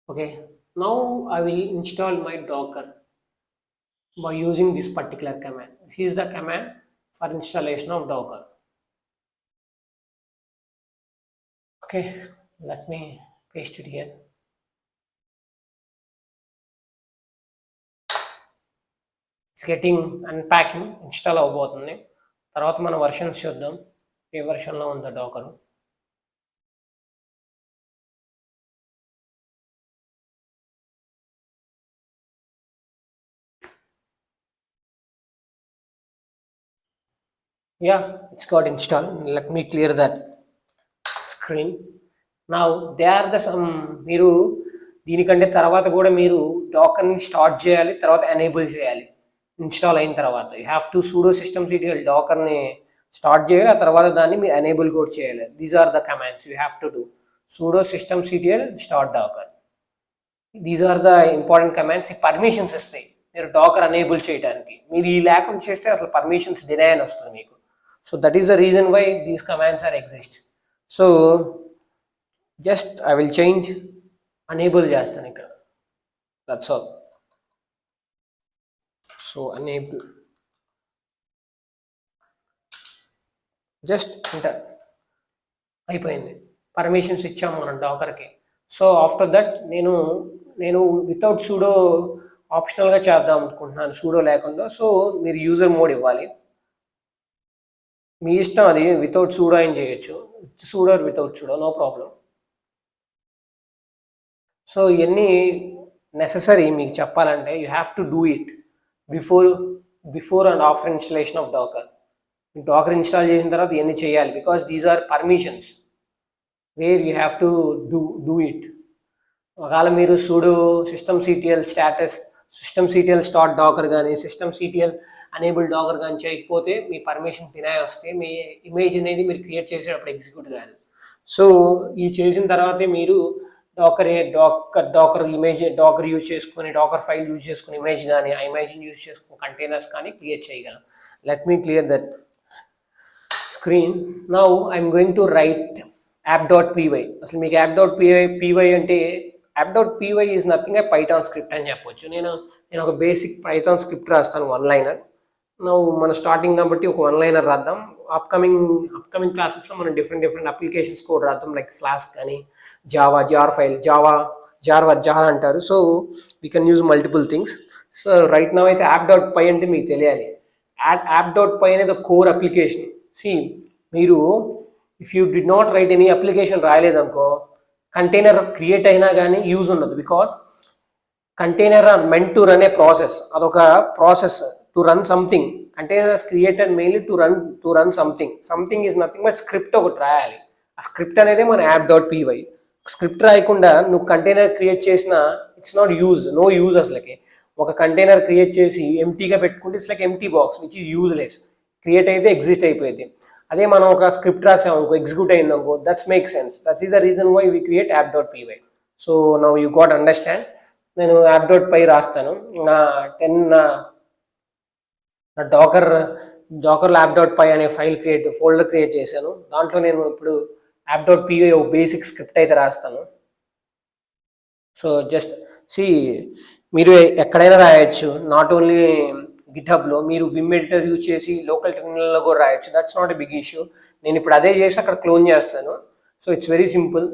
Okay, now I will install my Docker by using this particular command. This is the command for installation of Docker. Okay, let me paste it here. It's getting unpacking, install అవబోతుంది. తర్వాత మన versions చూద్దాం, ఏ వర్షన్లో ఉందో Docker. Yeah, it's got installed. Let me clear that screen. Now they are the some. మీరు దీనికంటే తర్వాత కూడా మీరు డాకర్ని స్టార్ట్ చేయాలి, తర్వాత ఎనేబుల్ చేయాలి. ఇన్స్టాల్ అయిన తర్వాత you have to sudo system CTL డాకర్ని స్టార్ట్ చేయాలి, ఆ తర్వాత దాన్ని మీరు ఎనేబుల్ కూడా చేయాలి. These are the commands you have to do. Sudo system CTL start Docker, these are the important commands. ఈ పర్మిషన్స్ ఇస్తాయి మీరు డాకర్ ఎనేబుల్ చేయడానికి. మీరు ఈ లేకుండా చేస్తే అసలు పర్మిషన్స్ డినై అని వస్తుంది మీకు. So that is the reason why these commands are exist. So just I will change, enable చేస్తాను ఇక్కడ, that's all. So enable, just enter అయిపోయింది. పర్మిషన్స్ ఇచ్చాము మనం డాకర్కి. సో ఆఫ్టర్ దట్ నేను వితౌట్ సూడో ఆప్షనల్గా చేద్దాం అనుకుంటున్నాను, సూడో లేకుండా. సో మీరు యూజర్ మోడ్ ఇవ్వాలి, మీ ఇష్టం అది. వితౌట్ సూడో అయిన చేయొచ్చు, sudo without sudo, no problem. So ఇవన్నీ నెససరీ మీకు చెప్పాలంటే you have to do it before and after installation of Docker. Docker install చేసిన తర్వాత ఇవన్నీ చేయాలి, because these are permissions where you have to do it. ఒకవేళ మీరు sudo system CTL status, system CTL start Docker కానీ system CTL enable Docker కానీ చేయకపోతే మీ permission deny వస్తే మీ ఇమేజ్ అనేది మీరు క్రియేట్ చేసేటప్పుడు ఎగ్జిక్యూట్ కాదు. సో ఈ చేసిన తర్వాతే మీరు డాకర్ ఇమేజ్ డాకర్ యూజ్ చేసుకొని, డాకర్ ఫైల్ యూజ్ చేసుకుని ఇమేజ్ కానీ ఆ ఇమేజ్ని యూజ్ చేసుకుని కంటైనర్స్ కానీ క్రియేట్ చేయగలం. Let me clear that screen. Now I'm going to right app.py. అసలు మీకు app.py అంటే app.py is nothing A Python script అని చెప్పొచ్చు. నేను ఒక బేసిక్ పైథాన్ స్క్రిప్ట్ రాస్తాను, వన్ లైనర్. మన స్టార్టింగ్ కాబట్టి ఒక వన్ లైనర్ రాద్దాం. అప్కమింగ్ క్లాసెస్లో మనం డిఫరెంట్ అప్లికేషన్స్ కోడ్ రాద్దాం, లైక్ ఫ్లాస్క్ కానీ జార్ అంటారు. So we can use multiple things. So right now అయితే app.py అంటే మీకు తెలియాలి. app.py అనేది కోర్ అప్లికేషన్. మీరు if you do not write any application రాయలేదనుకో, కంటైనర్ క్రియేట్ అయినా కానీ యూజ్ ఉండదు. Because container are meant to run a process. అదొక process to run something. Containers created mainly to run something is nothing but script ఒకటి రాయాలి. ఆ script అనేది మన app.py. స్క్రిప్ట్ రాయకుండా నువ్వు కంటైనర్ క్రియేట్ చేసిన ఇట్స్ నాట్ నో యూజ్. అసలుకి ఒక కంటైనర్ క్రియేట్ చేసి ఎంటీగా పెట్టుకుంటే it's like empty box which is useless. Create అయితే ఎగ్జిస్ట్ అయిపోయింది. అదే మనం ఒక స్క్రిప్ట్ రాసాం అనుకో, ఎగ్జిక్యూట్ అయింది అనుకో, that's make sense. That's is the reason why we create app.py. So now you got understand. నేను app.py రాస్తాను. నా డాకర్ app.py అనే ఫోల్డర్ క్రియేట్ చేశాను. దాంట్లో నేను ఇప్పుడు app.py ఒక బేసిక్ స్క్రిప్ట్ అయితే రాస్తాను. సో జస్ట్ మీరు ఎక్కడైనా రాయొచ్చు, నాట్ ఓన్లీ గిట్హబ్లో. మీరు విమ్ ఎడిటర్ యూజ్ చేసి లోకల్ టెర్మినల్లో కూడా రాయొచ్చు, that's not a big issue. నేను ఇప్పుడు అదే చేసి అక్కడ క్లోన్ చేస్తాను. So it's very simple.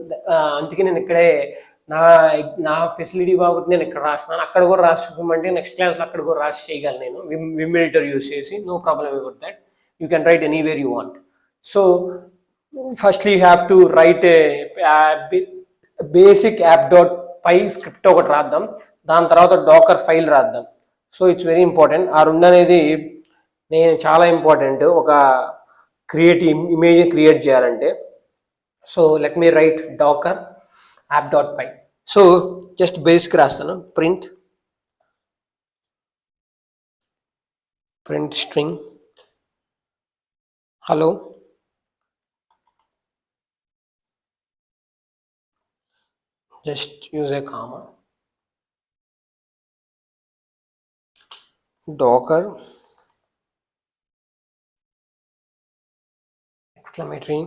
అందుకే నేను ఇక్కడే నా ఫెసిలిటీ బాగుంటుంది, నేను ఇక్కడ రాస్తున్నాను. అక్కడ కూడా రాసి చూపమంటే నెక్స్ట్ క్లాస్లో అక్కడ కూడా రాసి చేయగలను నేను విమ్ ఎడిటర్ యూజ్ చేసి. No problem about that. You can write anywhere you want. So firstly you have to write basic app.py script ఒకటి రాద్దాం, దాని తర్వాత డాకర్ ఫైల్ రాద్దాం. So it's very important. ఆ రెండు అనేది నేను చాలా ఇంపార్టెంట్ ఒక ఇమేజ్ క్రియేట్ చేయాలంటే. So let me write Docker app.py. So just basic రాస్తాను. Print string hello, just use a comma, docker exclamatory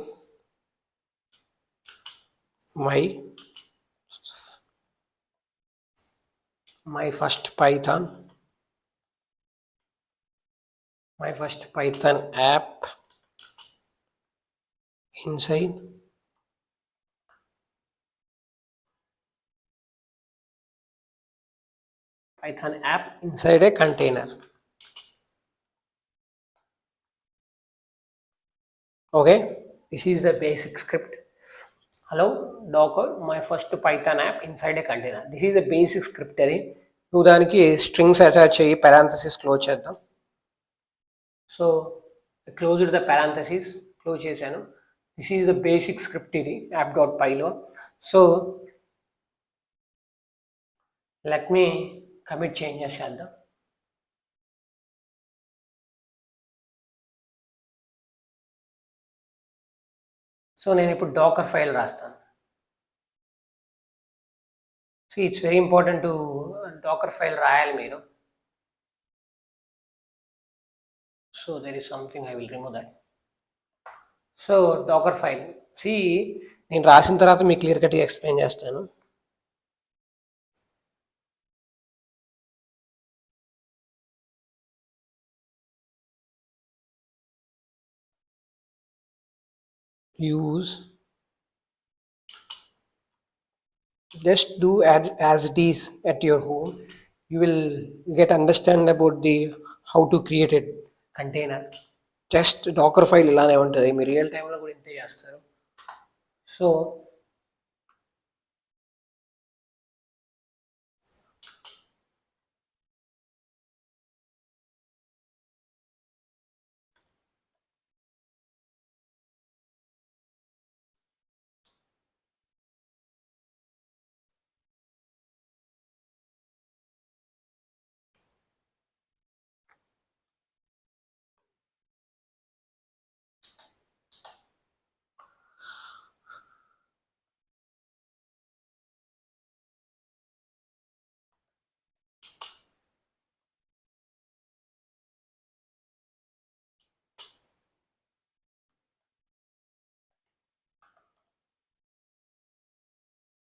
my first python app inside Python app inside a container. Okay, this is the basic script. Hello docker my first Python app inside a container. This is the basic script. అది నువ్వు దానికి strings attach చేయి, parenthesis close చేద్దాం. So closed the parenthesis, close చేశాను. This is the basic script ఇది app.pyలో. So let me commit changes చేద్దాం. So నేను ఇప్పుడు డాకర్ ఫైల్ రాస్తాను. So it's very important to Docker file రాయాలి మీరు. So there is something, I will remove that. So Docker file నేను రాసిన తర్వాత మీకు క్లియర్ కట్గా ఎక్స్ప్లెయిన్ చేస్తాను. use just do as it is at your home. You will get understand about the how to create a container. Just docker file ఇలానే ఉంటుంది, మీ real టైంలో కూడా ఇంతే చేస్తారు. So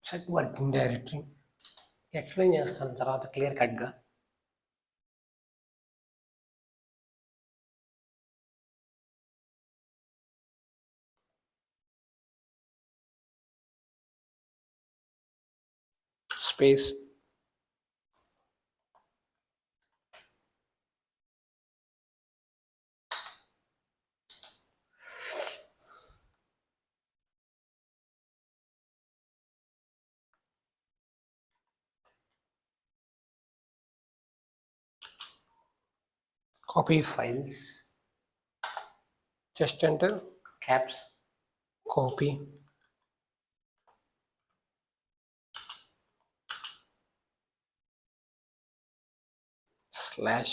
set working directory explain చేస్తాను తర్వాత క్లియర్ కట్గా. Space copy files, just enter caps, copy, slash,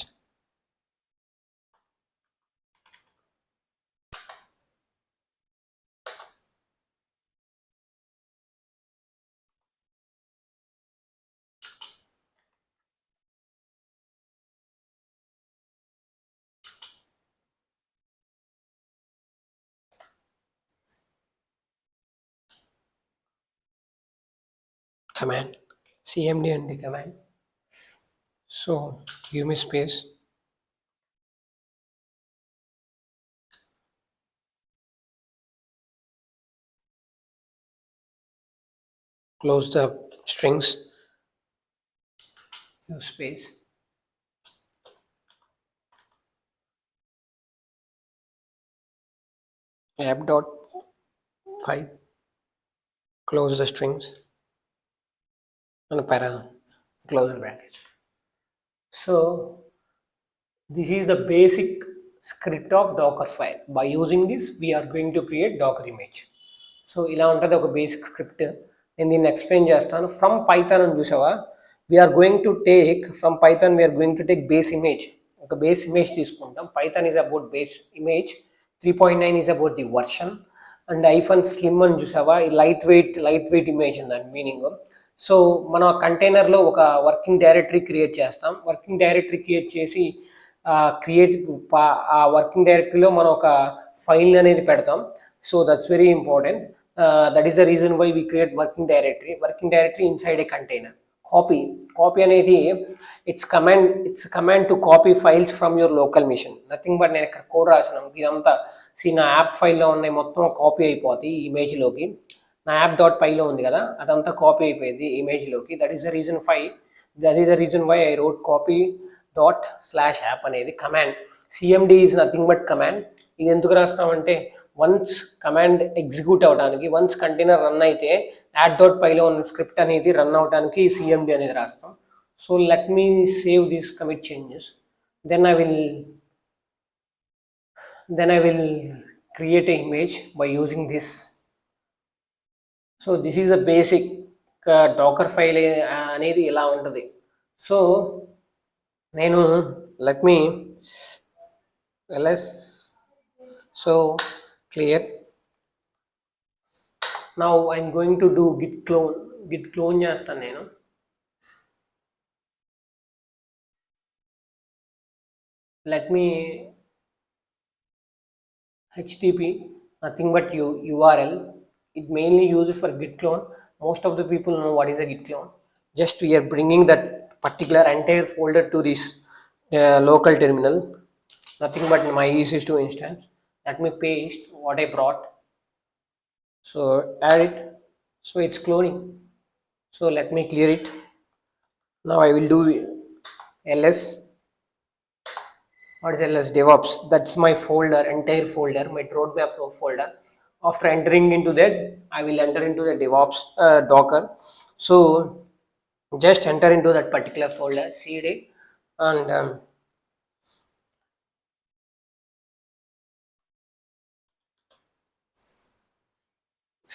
command cmd and the command. So give me space, close the strings, use space, app.py, close the strings and close the brackets. So this is the basic script of docker file. By using this we are going to create docker image. So ఇలా ఉంటుంది ఒక basic script. నేను దీన్ని explain చేస్తాను. From Python అని చూసావా, we're going to take from Python we're going to take base image. ఒక base image తీసుకుంటాం. Python is about base image, 3.9 is about the version, and hyphen slim అని చూసావా, ఈ లైట్ వెయిట్ ఇమేజ్ అని దాని meaning. So మనం ఆ కంటైనర్లో ఒక వర్కింగ్ డైరెక్టరీ క్రియేట్ చేస్తాం. వర్కింగ్ డైరెక్టరీ క్రియేట్ చేసి ఆ వర్కింగ్ డైరెక్టరీలో మనం ఒక ఫైల్ అనేది పెడతాం. So that's very important. That is the reason why we create working directory inside a container. Copy అనేది it's command to copy files from your local machine. Nothing but నేను ఇక్కడ కోడ్ రాసినాం ఇదంతా. నా యాప్ ఫైల్లో ఉన్నాయి మొత్తం కాపీ అయిపోతాయి ఇమేజ్లోకి. నా app.pyలో ఉంది కదా, అదంతా కాపీ అయిపోయింది ఇమేజ్లోకి. That is the reason why I wrote copy./app అనేది command. cmd is nothing but command. ఇది ఎందుకు రాస్తామంటే వన్స్ కమాండ్ ఎగ్జిక్యూట్ అవడానికి, వన్స్ కంటైనర్ రన్ అయితే app.pyలో ఉన్న స్క్రిప్ట్ అనేది రన్ అవడానికి cmd అనేది రాస్తాం. So let me save these commit changes, then I will create an image by using this. So this is a basic docker file అనేది ఇలా ఉంటుంది. సో నేను let me ls so clear. Now I'm going to do git clone చేస్తాను నేను. Let me http nothing but url. It mainly used for git clone. Most of the people know what is a git clone. Just we are bringing that particular entire folder to this local terminal, nothing but my EC2 instance. Let me paste what I brought, so add it. So it's cloning, so let me clear it. Now I will do ls. What is ls? DevOps. That's my folder, entire folder, my roadmap folder. After entering into that, I will enter into the DevOps docker. So just enter into that particular folder cd and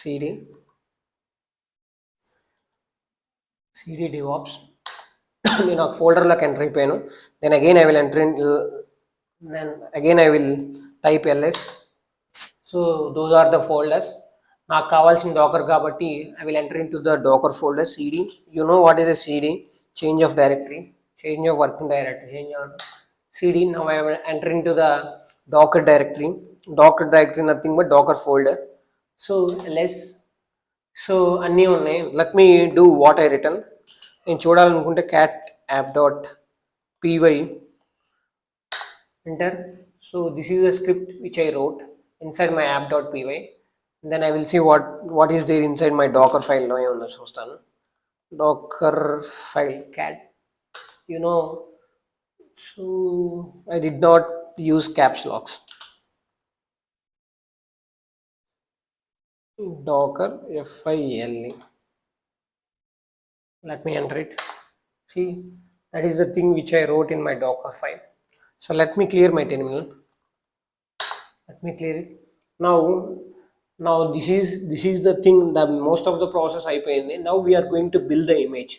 cd DevOps. నేను ఒక ఫోల్డర్లోకి enter అయిపోయాను. Then again I will enter in, then again I will type ls. So those are the folders. నాకు కావాల్సిన Docker కాబట్టి I will enter into the Docker folder cd. You know what is the cd? Change of directory, change of working directory, change of cd. Now I will enter into the docker directory. Docker directory nothing but docker folder. So ls. So అన్నీ ఉన్నాయి. Let me do what I return. నేను చూడాలనుకుంటే cat app dot py enter. So this is a script which I wrote inside my app.py. Then I will see what is there inside my docker file. No, ఏమన్నా చూస్తాను. Docker file cat, you know. So I did not use caps locks. Docker file. Let me enter it. See, that is the thing which I wrote in my docker file. So let me clear my terminal. Let me clear it. Now this is the thing, the most of the process అయిపోయింది. Now we are going to build the image.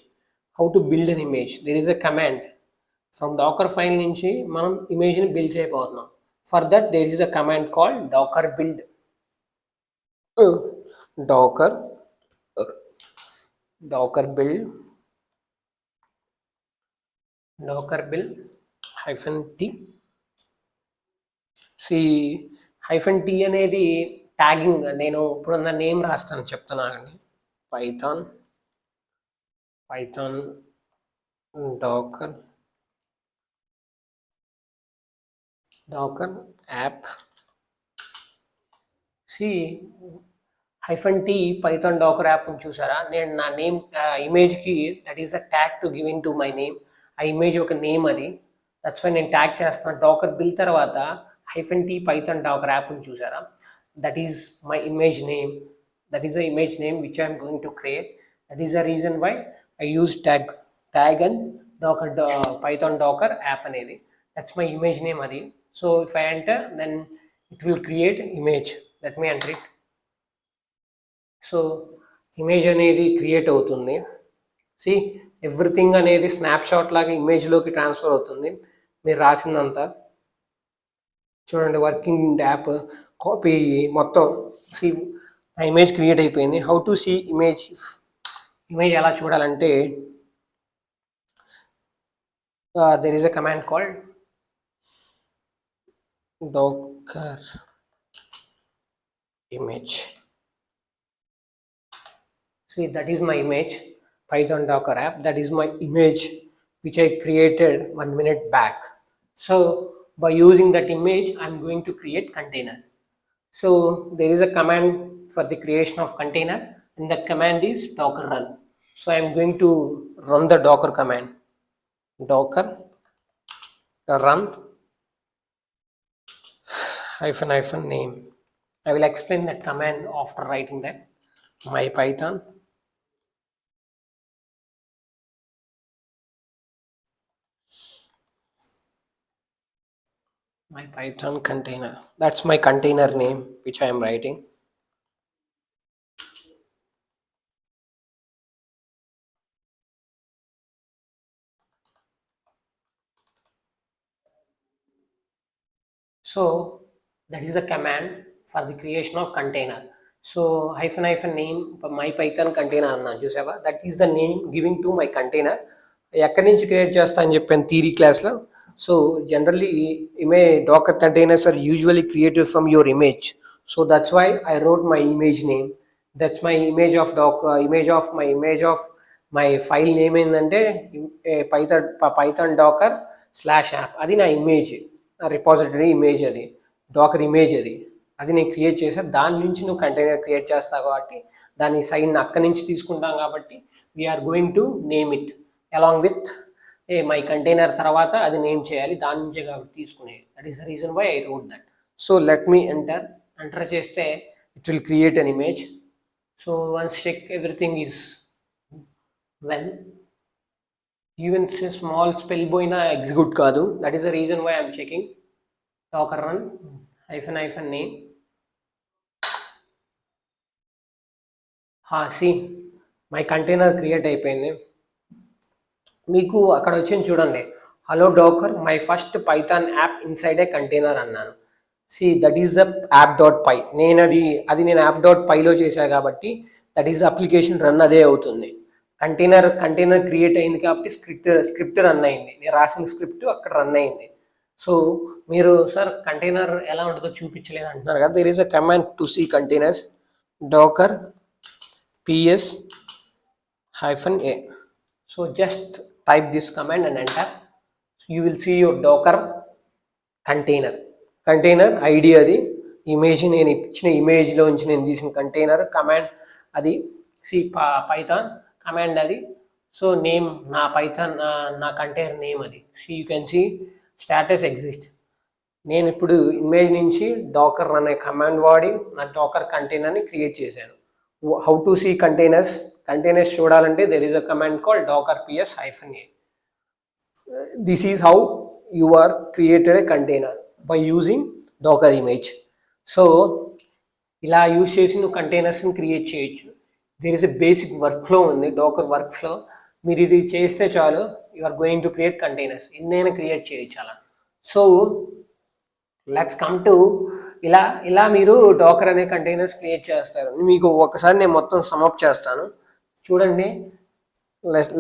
How to build an image? There is a command from docker file నుంచి మనం image ని build చేయబోతున్నాం. For that there is a command called docker build. docker build -t. -t అనేది tagging. నేను ఇప్పుడు నా name రాస్తాను, చెప్తాను. Python docker app. -t Python Docker app చూసారా? నేను నా నేమ్ ఇమేజ్కి that is a tag to giving to my name. ఆ ఇమేజ్ ఒక నేమ్ అది. దట్స్ వై నేను ట్యాగ్ చేస్తాను. డాకర్ బిల్ తర్వాత -t పైథాన్ డాకర్ యాప్ చూసారా? That is my image name. That is the image name which I'm going to create. That is the reason why I use tag and Docker Python Docker app అనేది. That's my image name అది. So if I enter then it will create image. Let me enter it. So image అనేది create అవుతుంది. See everything అనేది snapshot లాగా ఇమేజ్లోకి transfer అవుతుంది. మీరు రాసిందంతా చూడండి, వర్కింగ్ యాప్ కాపీ మొత్తం. సి ఆ ఇమేజ్ క్రియేట్ అయిపోయింది. How to see image? Image ఎలా చూడాలంటే there is a command called docker image. See, that is my image, Python Docker app. That is my image which I created 1 minute back. So by using that image, I'm going to create container. So there is a command for the creation of container, and that command is docker run. So I'm going to run the docker command. Docker run -, name. I will explain that command after writing that. My Python my Python container. That's my container name which I am writing. So that is the command for the creation of container. So hyphen name my python container అన్నా చూసావా, that is the name giving to my container. ఎక్కడి నుంచి క్రియేట్ చేస్తా అని చెప్పాను theory క్లాస్లో. So generally Docker containers are usually created from your image. So that's why I wrote my image name. That's my image of image of my file name ఏంటంటే Python Docker slash app. అది నా image, నా repository image, అది Docker image, అది నేను create చేశాను. దాని నుంచి నువ్వు కంటైనర్ క్రియేట్ చేస్తావు కాబట్టి దాని సైన్ అక్కడి నుంచి తీసుకుంటాం కాబట్టి we're going to name it along with my container. తర్వాత అది నేమ్ చేయాలి, దాని నుంచే కాబట్టి తీసుకునేది. That is the reason why I wrote that. So let me enter చేస్తే it will create an image. So once check everything is well. Even small spell పోయినా execute కాదు. That is the reason why I'm checking. Docker run hyphen name. See my container create అయిపోయింది. మీకు అక్కడ వచ్చింది చూడండి, hello Docker my first Python app inside a container అన్నాను. See that is the app dot py. నేను అది నేను app dot పైలో చేశాను కాబట్టి దట్ ఈస్ అప్లికేషన్ రన్ అదే అవుతుంది. కంటైనర్ క్రియేట్ అయింది కాబట్టి స్క్రిప్ట్ రన్ అయింది. నేను రాసిన స్క్రిప్ట్ అక్కడ రన్ అయింది. సో మీరు సార్ కంటైనర్ ఎలా ఉంటుందో చూపించలేదు అంటున్నారు కదా. There is a command to see containers, Docker ps -a. So just type this command and enter. So you will see your docker container id, అది ఇమేజ్, నేను ఇచ్చిన ఇమేజ్లో నుంచి నేను తీసిన కంటైనర్ కమాండ్ అది. సి పైథాన్ కమాండ్ అది. So name నా పైథాన్ నా కంటైనర్ నేమ్ అది. See you can see status exist. నేను ఇప్పుడు ఇమేజ్ నుంచి డాకర్ అనే కమాండ్ వాడి నా డాకర్ కంటైనర్ని క్రియేట్ చేశాను. హౌ టు సీ కంటైనర్స్ చూడాలంటే there is a command call Docker ps -a. This is how you are created a container by using Docker image. So ఇలా యూజ్ చేసి నువ్వు కంటైనర్స్ని క్రియేట్ చేయొచ్చు. There is a basic work flow ఉంది, Docker work flow. మీరు ఇది చేస్తే చాలు, you are going to create containers. ఎన్నైనా క్రియేట్ చేయొచ్చు అలా. సో లెట్స్ కమ్ టు ఇలా మీరు డాకర్ అనే కంటైనర్స్ క్రియేట్ చేస్తారు. మీకు ఒకసారి నేను మొత్తం సమ్అప్ చేస్తాను చూడండి.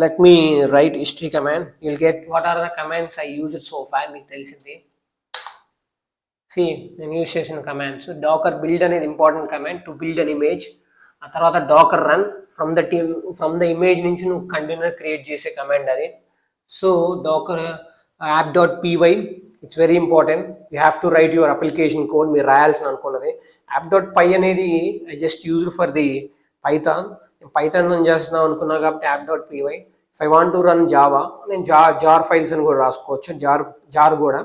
Let me write history command. You'll get what are the commands I used so far. మీకు తెలిసింది నేను యూజ్ చేసిన కమాండ్స్. డాకర్ బిల్డ్ అనేది important command to build an image. ఆ తర్వాత Docker run from the image నుంచి నువ్వు కంటైనర్ క్రియేట్ చేసే కమాండ్ అది. So Docker app dot py, it's very important. You have to write your application code. మీరు రాయాల్సిన అనుకున్నది యాప్ డాట్ పై అనేది I just use for the Python run చేస్తున్నాం అనుకున్నా కాబట్టి app dot py. If I want to run Java, నేను jar files అని కూడా రాసుకోవచ్చు, జార్ కూడా.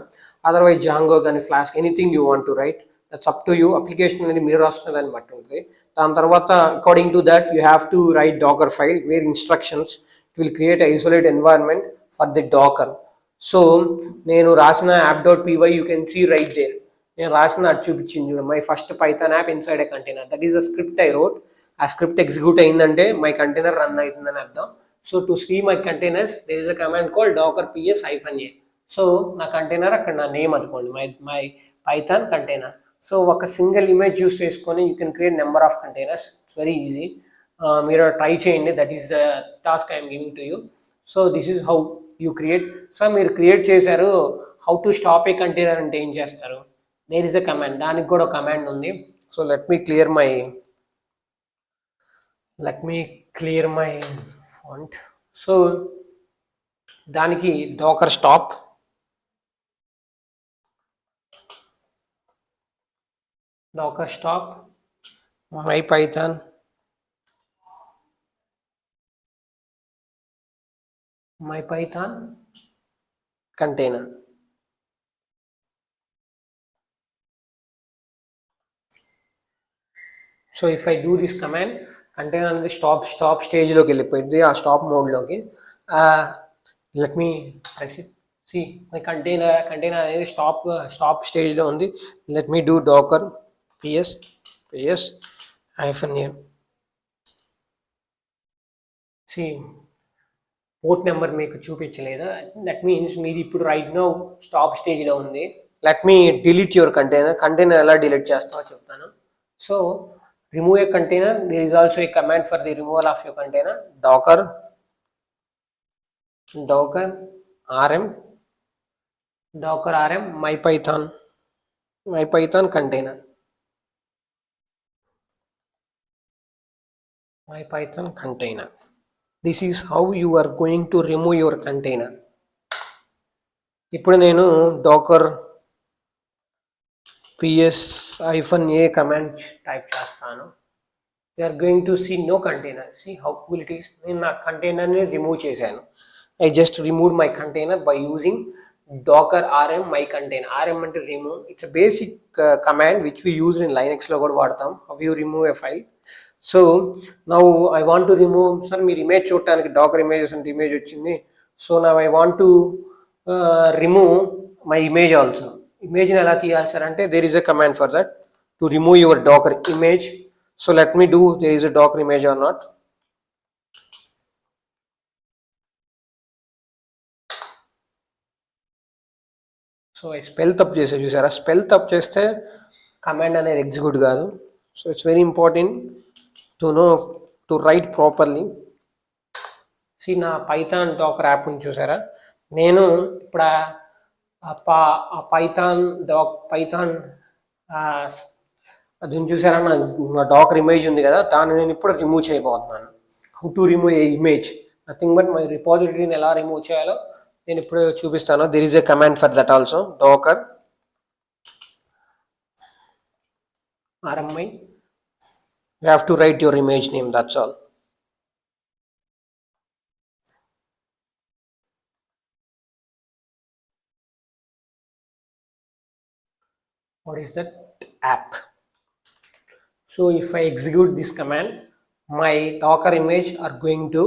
అదర్వైజ్ జాంగో కానీ Flask, anything you want to write, that's up to you. Application అనేది మీరు రాసుకునే దాన్ని బట్టి ఉంటుంది. దాని తర్వాత according to that you have to write Docker file where instructions. It will create isolate environment for the Docker. So నేను రాసిన app dot py you can see right there. నేను రాసిన అది చూపించింది చూడండి, my first Python app inside a container. That is the script I wrote. ఆ script execute అయిందంటే my container run అవుతుందని అర్థం. So to see my containers there is a command call Docker ps -a. So నా container అక్కడ నా name అనుకోండి, my Python container. So ఒక single image use చేసుకొని you can create number of containers. It's very easy. మీరు try చేయండి. That is the task I'm giving to you. So this is how you create. So మీరు create చేశారు, how to stop a container అంటే ఏం చేస్తారు? There is a command, దానికి కూడా ఒక కమాండ్ ఉంది. So let me clear my font. So దానికి Docker stop, my Python container. So if I do this command, container అనేది స్టాప్ స్టేజ్లోకి వెళ్ళిపోయింది, ఆ స్టాప్ మోడ్లోకి. Let me press it. See my container అనేది స్టాప్ స్టేజ్లో ఉంది. Let me do Docker PS hyphen A. See port number మీకు చూపించలేదు. దట్ మీన్స్ మీది ఇప్పుడు రైట్ నౌ స్టాప్ స్టేజ్లో ఉంది. Let me delete your container ఎలా డిలీట్ చేస్తామో చెప్తాను. So remove a container, there is also a command for the removal of your container. Docker rm mypython container. This is how you are going to remove your container. ఇప్పుడు నేను docker ps-a command type చేస్తాను. you are going to see no container. See how cool it is. నేను నా కంటైనర్ని remove చేశాను. I just removed my container by using docker rm my container. rm అంటే remove. It's a basic command which we use in Linux లో కూడా వాడతాం. How you remove a file. So now I want to remove, sir మీరు image చూడటానికి Dakar images అంటే image వచ్చింది. So now I want to remove my image also. ఇమేజ్ని ఎలా తీయాలి సార్ అంటే there is a command for that to remove your docker image. So let me do, there is a docker image or not. So spell తప్పు చేసే చూసారా, spell తప్పు చేస్తే command అనేది ఎగ్జిక్యూట్ కాదు. So it's very important to know to write properly. See నా Python Docker app ఉంది చూసారా, నేను ఇప్పుడు పైథాన్ అది చూసారా, నా డాకర్ ఇమేజ్ ఉంది కదా, దాన్ని నేను ఇప్పుడు రిమూవ్ చేయబోతున్నాను. How to remove a image, nothing but my రిపాజిటరీని ఎలా రిమూవ్ చేయాలో నేను ఇప్పుడు చూపిస్తాను. There is a command for that also, docker rmi. You have to write your image name, that's all. What is that app? So if I execute this command, my docker image are going to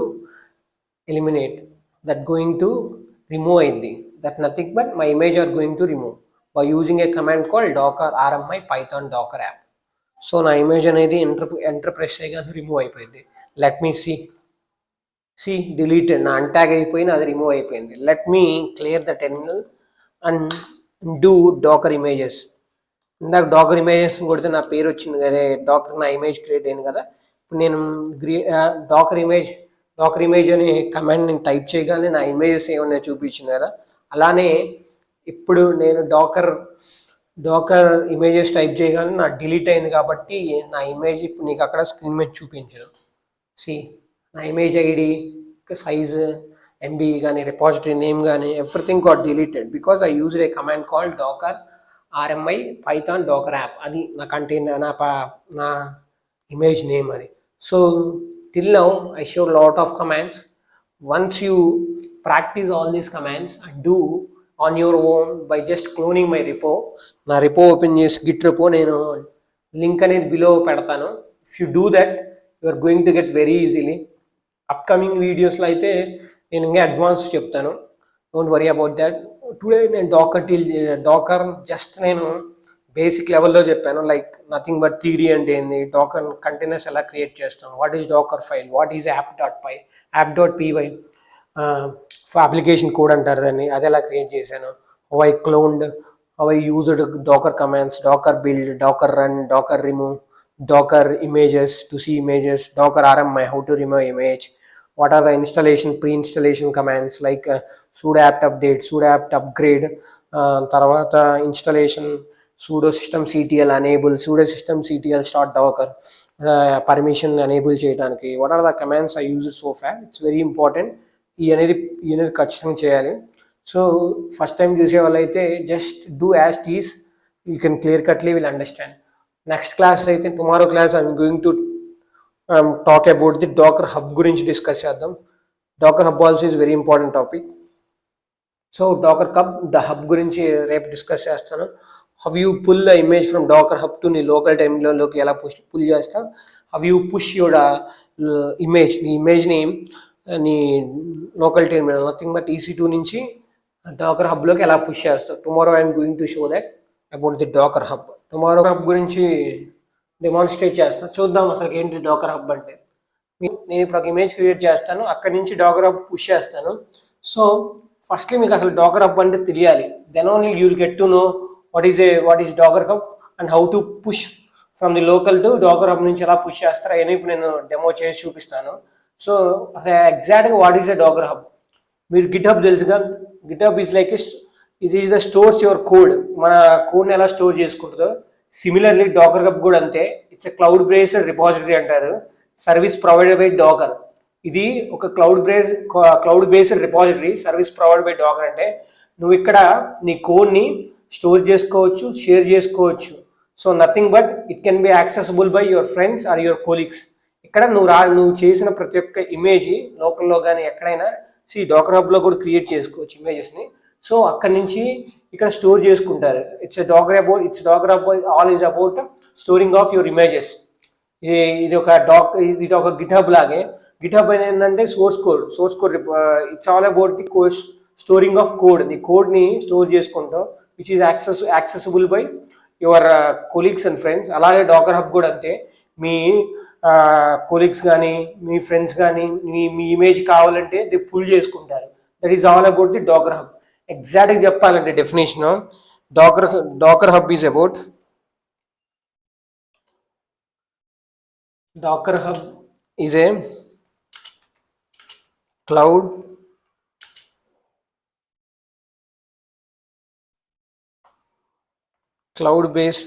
eliminate, that going to remove అయింది. that nothing but my image are going to remove by using a command called docker rm my python docker app. So నా image అనేది enter press చేయగానే remove అయిపోయింది. Let me see deleted, నా untag అయిపోయింది, అది remove అయిపోయింది. Let me clear the terminal and do Docker images. ఇందాక Docker images కొడితే నా పేరు వచ్చింది కదా, డాకర్ నా ఇమేజ్ క్రియేట్ అయింది కదా. ఇప్పుడు నేను డాకర్ ఇమేజ్ అనే కమాండ్ నేను టైప్ చేయగానే నా ఇమేజెస్ ఏమన్నా చూపించింది కదా. అలానే ఇప్పుడు నేను డాకర్ ఇమేజెస్ టైప్ చేయగానే నా డిలీట్ అయింది కాబట్టి నా ఇమేజ్ ఇప్పుడు నీకు అక్కడ స్క్రీన్ మీద చూపించదు. సి నా ఇమేజ్ ఐడి, సైజ్, ఎంబీ కానీ రిపాజిటరీ నేమ్ కానీ everything got deleted because I used a command called Docker rmi python docker app. అది నా కంటైనర్, నా ఇమేజ్ నేమ్ అది. So till now I showed a lot of commands. Once you practice all these commands and do on your own by just cloning my repo, నా repo open చేసి Git repo నేను link అనేది below పెడతాను. If you do that you are going to get very easily. Upcoming వీడియోస్లో అయితే నేను ఇంకా advance చెప్తాను, don't worry about that. Today నేను డాకర్ జస్ట్ నేను బేసిక్ లెవెల్లో చెప్పాను, లైక్ నథింగ్ బట్ థియరీ అంటే ఏంది, డాకర్ కంటైనర్స్ ఎలా క్రియేట్ చేస్తాం, what is Docker file, what is app.py application code అంటారు దాన్ని, అది ఎలా క్రియేట్ చేశాను, how I cloned, how I used Docker commands, Docker build, Docker run, Docker remove, Docker images to see images, Docker rmi how to remove image, what are the pre-installation commands like sudo apt update, sudo apt upgrade, తర్వాత installation sudo systemctl enable, sudo systemctl start docker, permission enable చేయడానికి. What are the commands I use so far, it's very important. ఈ అనేది ఖచ్చితంగా చేయాలి. So first time చూసే వాళ్ళైతే just do as it's, you can clear cutly will understand. Next class అయితే tomorrow class I'm going to talk about the Docker Hub గురించి discuss చేద్దాం. Docker Hub also is very important topic. So Docker Hub గురించి రేపు discuss చేస్తాను. How you pull the image from Docker hub to నీ local టెర్మినల్లోకి ఎలా pull చేస్తా, how you push your ఇమేజ్ని నీ local terminal nothing but EC2 నుంచి డాకర్ హబ్లోకి ఎలా పుష్ చేస్తావు. Tomorrow I'm going to show that about the Docker Hub. Tomorrow Hub గురించి డెమాన్స్ట్రేట్ చేస్తాను. చూద్దాం అసలు ఏంటి డాకర్ హబ్ అంటే. నేను ఇప్పుడు ఒక ఇమేజ్ క్రియేట్ చేస్తాను, అక్కడి నుంచి డాకర్ హబ్ పుష్ చేస్తాను. సో ఫస్ట్లీ మీకు అసలు డాకర్ హబ్ అంటే తెలియాలి. Then only you will get to know what is Docker Hub and how to push from the local to Docker Hub నుంచి ఎలా పుష్ చేస్తారో అయినా ఇప్పుడు నేను డెమో చేసి చూపిస్తాను. సో అసలు ఎగ్జాక్ట్గా what is the Docker hub. మీరు గిట్ హబ్ తెలుసుగా, గిట్ హబ్ ఈజ్ లైక్ ఇది is the stores your code. మన కోడ్ని ఎలా స్టోర్ చేసుకుంటుందో సిమిలర్లీ డాకర్ హబ్ కూడా అంతే. It's a cloud based repository అంటారు, సర్వీస్ ప్రొవైడెడ్ బై డాకర్. ఇది ఒక cloud based repository, service provided by Docker. అంటే నువ్వు ఇక్కడ నీ కోడ్ని స్టోర్ చేసుకోవచ్చు, షేర్ చేసుకోవచ్చు. So nothing but it can be accessible by your friends or your colleagues. ఇక్కడ నువ్వు చేసిన ప్రతి ఒక్క ఇమేజ్ లోకల్లో కానీ ఎక్కడైనా డాకర్ హబ్లో కూడా క్రియేట్ చేసుకోవచ్చు ఇమేజెస్ని. సో అక్కడి నుంచి ఇక్కడ స్టోర్ చేసుకుంటారు. It's Docker Hub all is about storing of your images. ఇది ఒక గిట్ హబ్ లాగే. గిట్ హబ్ ఏంటంటే source code it's all about the storing of code. నీ కోడ్ని స్టోర్ చేసుకుంటావు which is accessible by your colleagues and friends. అలాగే Docker hub కూడా అంతే. మీ కొలీగ్స్ కానీ మీ ఫ్రెండ్స్ కానీ మీ ఇమేజ్ కావాలంటే ది పుల్ చేసుకుంటారు. That is all about the Docker Hub. ఎగ్జాక్ట్గా చెప్పాలంటే definition, Dakar Hub is about Docker Hub is a cloud-based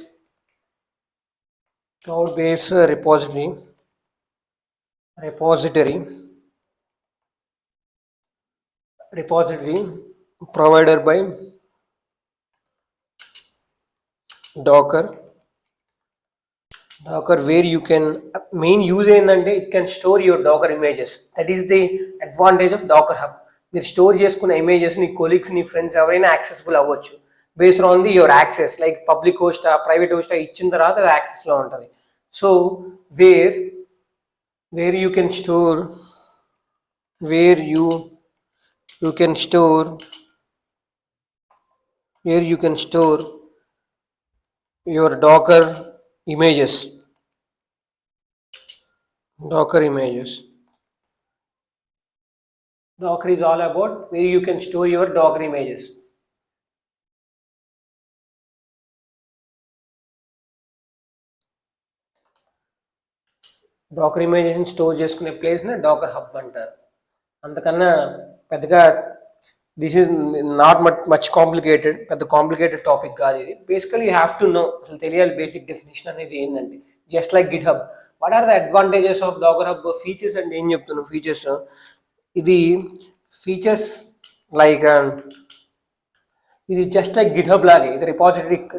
repository provided by Docker, where you can main use ఏంటంటే it can store your Docker images. That is the advantage of Docker Hub. మీరు store చేసుకున్న images నీ colleagues, నీ friends ఎవరైనా accessible అవ్వచ్చు based on the your access. Like public హోస్టా, private హోస్టా ఇచ్చిన తర్వాత అది యాక్సెస్లో ఉంటుంది. So where you can store your Docker images. Docker is all about where you can store your Docker images. Docker ఇమేజెస్ని స్టోర్ చేసుకునే ప్లేస్ని డాకర్ హబ్ అంటారు. అంతకన్నా పెద్దగా this is not much complicated, పెద్ద కాంప్లికేటెడ్ టాపిక్ కాదు ఇది. Basically you have to know, అసలు తెలియాలి బేసిక్ డెఫినేషన్ అనేది ఏంటంటే. Just like GitHub, what are the advantages of Docker Hub? Features అంటే ఏం చెప్తున్నావు? ఫీచర్స్ లైక్ ఇది జస్ట్ లైక్ గిట్ హబ్ లాగే, ఇది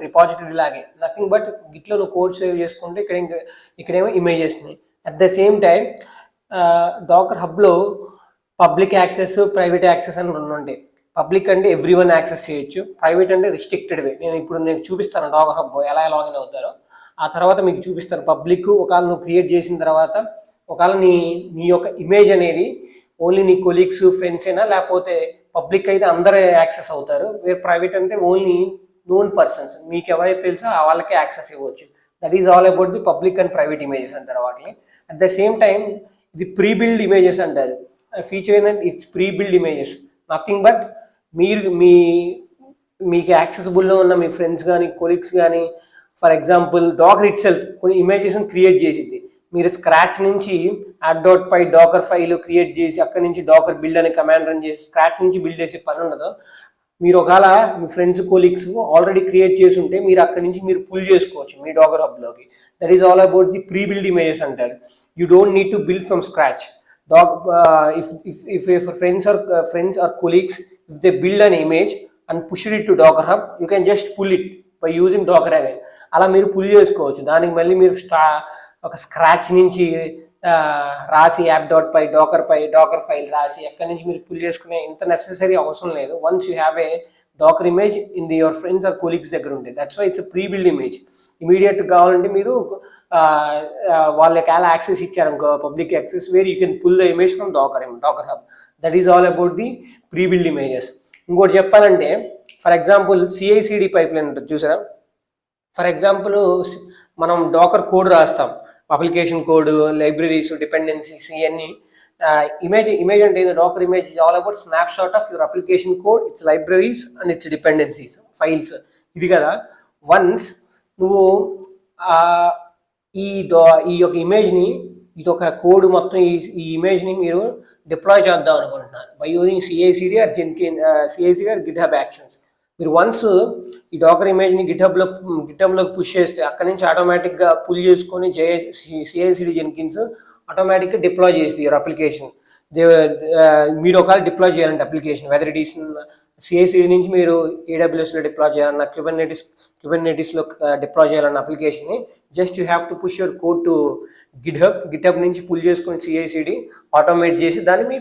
రిపాజిటరీ లాగే. నథింగ్ బట్ గిట్లో నువ్వు కోడ్ సేవ్ చేసుకుంటే ఇక్కడేమో ఇమేజెస్ని. At the same time Docker హబ్లో పబ్లిక్ యాక్సెస్, ప్రైవేట్ యాక్సెస్ అని రెండు ఉంటాయి. పబ్లిక్ అంటే ఎవ్రీవన్ యాక్సెస్ చేయొచ్చు, ప్రైవేట్ అంటే రిస్ట్రిక్టెడ్ వే. నేను చూపిస్తాను డాకర్ హబ్ ఎలా లాగిన్ అవుతారో, ఆ తర్వాత మీకు చూపిస్తాను. పబ్లిక్ ఒకవేళ నువ్వు క్రియేట్ చేసిన తర్వాత ఒకవేళ నీ యొక్క ఇమేజ్ అనేది ఓన్లీ నీ కొలీగ్స్, ఫ్రెండ్స్ అయినా, లేకపోతే పబ్లిక్ అయితే అందరూ యాక్సెస్ అవుతారు. వేరే ప్రైవేట్ అంటే ఓన్లీ నోన్ పర్సన్స్, మీకు ఎవరైతే తెలుసో వాళ్ళకే యాక్సెస్ ఇవ్వచ్చు. That is all about the public and private images అంటారు వాటిని. అట్ ద సేమ్ టైం ఇది ప్రీ బిల్డ్ ఇమేజెస్ అంటారు. ఫీచర్ ఏంటంటే it's pre build images. Nothing but మీకు యాక్సెసిబుల్లో ఉన్న మీ ఫ్రెండ్స్ కానీ కొలీగ్స్ కానీ, for example Docker itself కొన్ని ఇమేజెస్ని క్రియేట్ చేసిద్ది. మీరు స్క్రాచ్ నుంచి app.py డాకర్ ఫైల్ క్రియేట్ చేసి అక్కడి నుంచి డాకర్ బిల్డ్ అనే కమాండ్ రన్ చేసి స్క్రాచ్ నుంచి బిల్డ్ చేసే పని ఉండదు. మీరు ఒకవేళ మీ ఫ్రెండ్స్ కొలీగ్స్ ఆల్రెడీ క్రియేట్ చేసి ఉంటే మీరు అక్కడి నుంచి మీరు పుల్ చేసుకోవచ్చు మీ డాకర్ హబ్లోకి. That is all about the pre build images అంటారు. You don't need to build from scratch. If your friends or colleagues, if they build an image and push it to Docker Hub, you can just pull it by using Docker again. అలా మీరు pull చేసుకోవచ్చు. దానికి మళ్ళీ మీరు ఒక scratch నుంచి రాసి app.py Dakar file రాసి అక్కడి నుంచి మీరు పుల్ చేసుకునే ఇంత నెసెసరీ అవసరం లేదు. Once you have a Docker image in your friends or colleagues దగ్గర ఉంటే, that's why it's pre build image. Immediate కావాలంటే మీరు వాళ్ళకి ఎలా యాక్సెస్ ఇచ్చారు ఇంకో public access, where you can pull the image from Docker Hub. That is all about the pre build images. ఇంకోటి చెప్పాలంటే for example CICD pipeline ఉంటుంది చూసారా. ఫర్ ఎగ్జాంపుల్ మనం డాకర్ కోడ్ రాస్తాం, అప్లికేషన్ కోడ్, లైబ్రరీస్, డిపెండెన్సీస్, ఇవన్నీ. Image అంటే Docker image is all about snapshot of your application code, its libraries and its dependencies, files. ఇది కదా. Once నువ్వు ఈ యొక్క ఇమేజ్ని, ఇది ఒక కోడ్ మొత్తం, ఈ ఇమేజ్ని మీరు డిప్లాయ్ చేద్దాం అనుకుంటున్నారు by using CICD or CICD or GitHub actions. మీరు వన్స్ ఈ డాకర్ ఇమేజ్ని గిట్హబ్లోకి పుష్ చేస్తే అక్కడి నుంచి ఆటోమేటిక్గా పుల్ చేసుకొని సిఐసిడి జెన్కిన్స్ ఆటోమేటిక్గా డిప్లాయ్ చేస్తుంది యువర్ అప్లికేషన్. మీరు ఒకవేళ డిప్లాయ్ చేయాలంటే application, whether it is CICD నుంచి మీరు ఏడబ్ల్యూఎస్లో డిప్లాయ్ చేయాలన్నా, క్యూబర్నెటిస్లో డిప్లాయ్ చేయాలన్న అప్లికేషన్ని just you have to push your code to GitHub నుంచి పుల్ చేసుకొని సిఐసిడి ఆటోమేట్ చేసి దాన్ని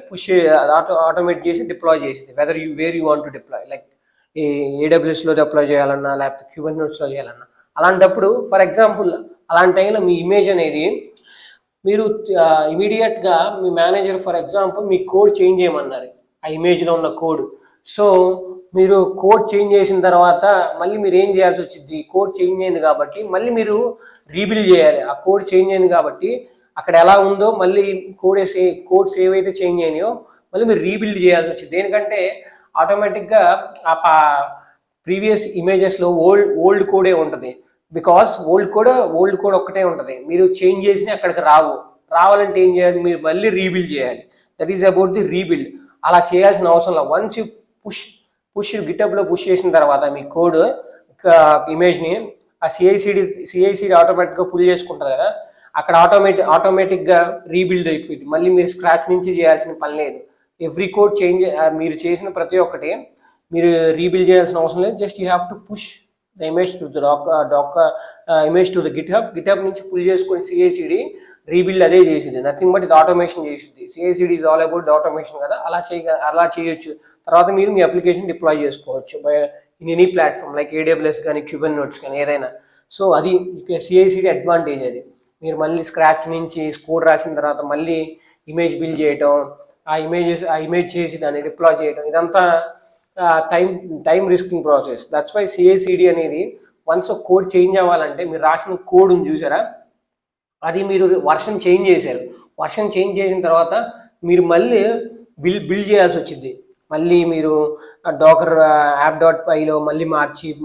ఆటోమేట్ చేసి డిప్లాయ్ చేసింది, whether where you want to deploy, like ఏడబ్ల్యూఎస్లో డిప్లాయ్ చేయాలన్నా లేకపోతే క్యూబర్నెట్స్లో చేయాలన్నా. అలాంటప్పుడు ఫర్ ఎగ్జాంపుల్ అలాంటి టైంలో మీ ఇమేజ్ అనేది మీరు ఇమీడియట్గా మీ మేనేజర్ ఫర్ ఎగ్జాంపుల్ మీ కోడ్ చేంజ్ చేయమన్నారు, ఆ ఇమేజ్లో ఉన్న కోడ్. సో మీరు కోడ్ చేంజ్ చేసిన తర్వాత మళ్ళీ మీరు ఏం చేయాల్సి వచ్చింది, కోడ్ చేంజ్ అయింది కాబట్టి మళ్ళీ మీరు రీబిల్డ్ చేయాలి. ఆ కోడ్ చేంజ్ అయింది కాబట్టి అక్కడ ఎలా ఉందో మళ్ళీ కోడ్స్ ఏవైతే చేంజ్ అయినాయో మళ్ళీ మీరు రీబిల్డ్ చేయాల్సి వచ్చింది. దేనికంటే ఆటోమేటిక్గా ఆ ప్రీవియస్ ఇమేజెస్లో ఓల్డ్ కోడే ఉంటుంది. బికాస్ ఓల్డ్ కోడ్ ఒక్కటే ఉంటుంది, మీరు చేంజ్ చేసినా అక్కడికి రావాలంటే ఏం చేయాలి, మీరు మళ్ళీ రీబిల్డ్ చేయాలి. That is about the rebuild. అలా చేయాల్సిన అవసరం లేదు. వన్స్ యూ పుష్ గిటబ్లో పుష్ చేసిన తర్వాత మీ కోడ్ ఇమేజ్ని ఆ సిఐసిడి ఆటోమేటిక్గా పుల్ చేసుకుంటుంది కదా, అక్కడ ఆటోమేటిక్గా రీబిల్డ్ అయిపోయింది. మళ్ళీ మీరు స్క్రాచ్ నుంచి చేయాల్సిన పని లేదు. ఎవ్రీ కోడ్ చేంజ్ మీరు చేసిన ప్రతి ఒక్కటి మీరు రీబిల్డ్ చేయాల్సిన అవసరం లేదు. Just you have to push the image to the image to the GitHub నుంచి పుల్ చేసుకొని సిఐసిడి రీబిల్డ్ అదే చేసింది. నథింగ్ బట్ ఇది ఆటోమేషన్ చేసింది. CICD is all about automation కదా, అలా చేయొచ్చు. తర్వాత మీరు మీ అప్లికేషన్ డిప్లాయ్ చేసుకోవచ్చు in any platform like AWS కానీ క్యూబర్నెట్స్ కానీ ఏదైనా. సో అది సిఐసిడి అడ్వాంటేజ్. అది మీరు మళ్ళీ స్క్రాచ్ నుంచి కోడ్ రాసిన తర్వాత మళ్ళీ ఇమేజ్ బిల్డ్ చేయటం, ఆ ఇమేజ్ చేసి దాన్ని డిప్లాయ్ చేయడం, ఇదంతా time risking process. That's why CICD అనేది వన్స్ ఒక కోడ్ చేంజ్ అవ్వాలంటే మీరు రాసిన కోడ్ ఉంది చూసారా, అది మీరు వర్షన్ చేంజ్ చేశారు. వర్షన్ చేంజ్ చేసిన తర్వాత మీరు మళ్ళీ బిల్డ్ చేయాల్సి వచ్చింది. మళ్ళీ మీరు డాకర్ app.pyలో మళ్ళీ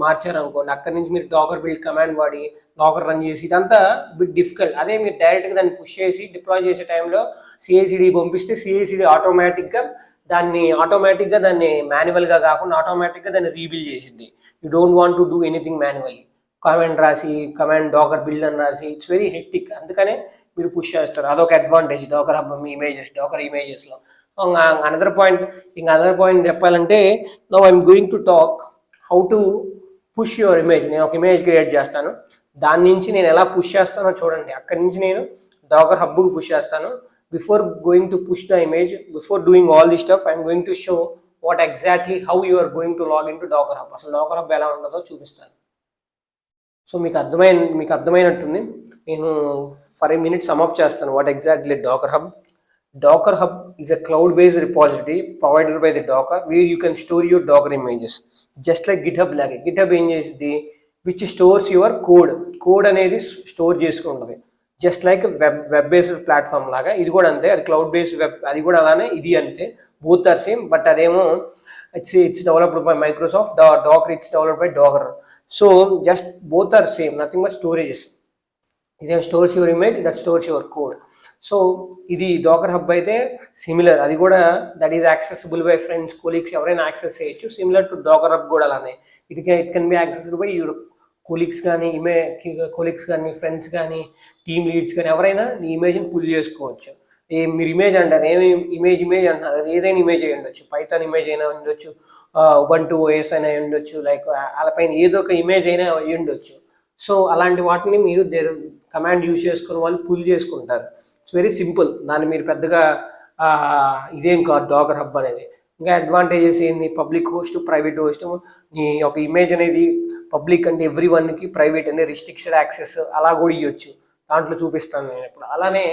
మార్చారు అనుకోండి, అక్కడి నుంచి మీరు డాకర్ బిల్డ్ కమాండ్ వాడి డాకర్ రన్ చేసి ఇదంతా బిట్ డిఫికల్ట్. అదే మీరు డైరెక్ట్గా దాన్ని పుష్ చేసి డిప్లాయ్ చేసే టైంలో సిఐసిడి పంపిస్తే సిఐసిడి ఆటోమేటిక్గా దాన్ని మాన్యువల్గా కాకుండా ఆటోమేటిక్గా దాన్ని రీబిల్డ్ చేసింది. You don't want to do anything manually. Command Docker build అని రాసి ఇట్స్ వెరీ హెక్టిక్. అందుకనే మీరు పుష్ చేస్తారు. అదొక అడ్వాంటేజ్ డాకర్ హబ్ డాకర్ ఇమేజెస్లో. అనదర్ పాయింట్ చెప్పాలంటే now I'm going to talk how to push your image. నేను ఒక ఇమేజ్ క్రియేట్ చేస్తాను, దాని నుంచి నేను ఎలా పుష్ చేస్తానో చూడండి. అక్కడి నుంచి నేను డాకర్ హబ్కి పుష్ చేస్తాను. Before going to push the image, before doing all the stuff, I'm going to show what exactly how you are going to log in to Docker Hub. అసలు డాకర్ హబ్ ఎలా ఉంటుందో చూపిస్తాను. So మీకు అర్థమైనట్టుంది. నేను for a minute sum up చేస్తాను what exactly Docker Hub. Docker Hub is a cloud-based repository provided by the Docker where you can store your Docker images. Just like GitHub లాగే. GitHub ఏం చేస్తుంది, which stores your code అనేది store చేసుకుంటుంది. Just like web based platform లాగా ఇది కూడా అంతే. అది క్లౌడ్ బేస్డ్ వెబ్, అది కూడా అలానే ఇది అంతే. Both are same. బట్ అదేమో it's developed by Microsoft, Docker it's developed by Docker. So just both are same, nothing but storages. ఇదేం stores your image, that stores your code. So ఇది Docker hub అయితే similar. అది కూడా that is accessible by friends, colleagues, ఎవరైనా access చేయొచ్చు. Similar to Docker hub కూడా అలానే it can be accessed by your colleagues కానీ ఫ్రెండ్స్ కానీ టీమ్ లీడ్స్ కానీ ఎవరైనా నీ ఇమేజ్ని పుల్ చేసుకోవచ్చు. మీరు ఇమేజ్ అంటారు, ఏమి ఇమేజ్ అంటున్నారు, ఏదైనా ఇమేజ్ అయి ఉండొచ్చు. పైథాన్ ఇమేజ్ అయినా ఉండొచ్చు, ఉబంటు ఓఎస్ అయినా ఉండొచ్చు, లైక్ అలాపైన ఏదో ఒక ఇమేజ్ అయినా అయి ఉండొచ్చు. సో అలాంటి వాటిని మీరు కమాండ్ యూజ్ చేసుకుని వాళ్ళు పుల్ చేసుకుంటారు. It's very simple. దాన్ని మీరు పెద్దగా ఇదేం కాదు డాకర్ హబ్ అనేది. ఇంకా అడ్వాంటేజెస్ ఏంది, పబ్లిక్ హోస్ట్, ప్రైవేట్ హోస్ట్. నీ ఒక ఇమేజ్ అనేది పబ్లిక్ అంటే ఎవ్రీ వన్కి, ప్రైవేట్ అంటే రిస్ట్రిక్టెడ్ యాక్సెస్ అలా కూడా ఇవ్వచ్చు. దాంట్లో చూపిస్తాను నేను ఇప్పుడు. అలానే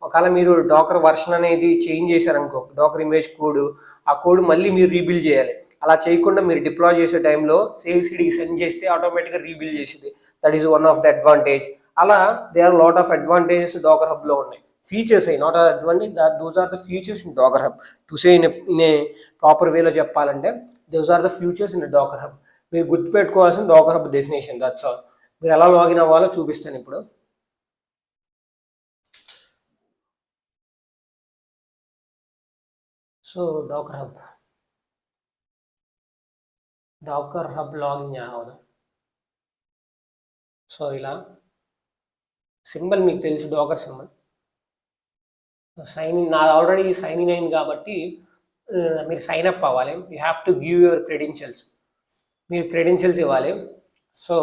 ఒకవేళ మీరు డాకర్ వర్షన్ అనేది చేంజ్ చేశారనుకో, డాకర్ ఇమేజ్ కోడ్, ఆ కోడ్ మళ్ళీ మీరు రీబిల్డ్ చేయాలి. అలా చేయకుండా మీరు డిప్లాయ్ చేసే టైంలో సేల్స్ కిడ్కి సెండ్ చేస్తే ఆటోమేటిక్గా రీబిల్డ్ చేసింది. That is one of the advantage. అలా they are lot of advantages Docker హబ్లో ఉన్నాయి. Features not advantage, those are the futures in Docker hub. To say in a proper వేలో చెప్పాలంటే those are the futures in Docker hub. మీరు గుర్తుపెట్టుకోవాల్సిన Docker hub definition, that's all. మీరు ఎలా login అవ్వాలో చూపిస్తాను ఇప్పుడు. సో డాకర్ హబ్ లాగిన్ అవ్వదు. సో ఇలా సింబల్ మీకు తెలుసు, డాకర్ సింబల్. సైన్ ఇన్, నాది ఆల్రెడీ సైన్ ఇన్ అయింది కాబట్టి మీరు సైన్ అప్ అవ్వాలి. You have to give your credentials. మీరు క్రెడెన్షియల్స్ ఇవ్వాలి. సో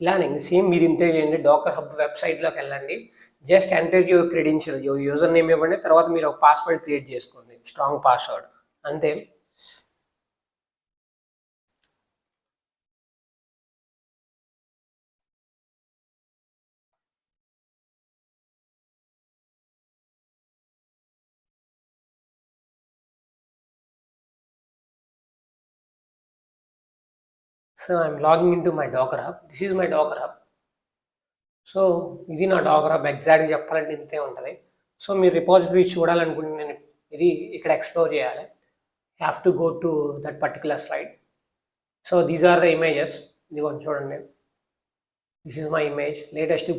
ఇలానే సేమ్ మీరు ఇంతే చేయండి. డాకర్ హబ్ వెబ్సైట్లోకి వెళ్ళండి. Just enter your credential, your user name ఇవ్వండి. తర్వాత మీరు ఒక పాస్వర్డ్ క్రియేట్ చేసుకోండి, స్ట్రాంగ్ పాస్వర్డ్, అంతే. So I'm logging in to my Docker Hub. This is my Docker Hub. So ఇది నా డాకర్ హబ్. ఎగ్జాక్ట్గా చెప్పాలంటే ఇంతే ఉంటుంది. సో మీరు రిపాజిటరీ చూడాలనుకుంటే నేను ఇది ఇక్కడ ఎక్స్ప్లోర్ చేయాలి. Have to go to that particular slide. So these are the images. ఇది కొంచెం చూడండి. This is my image. Latest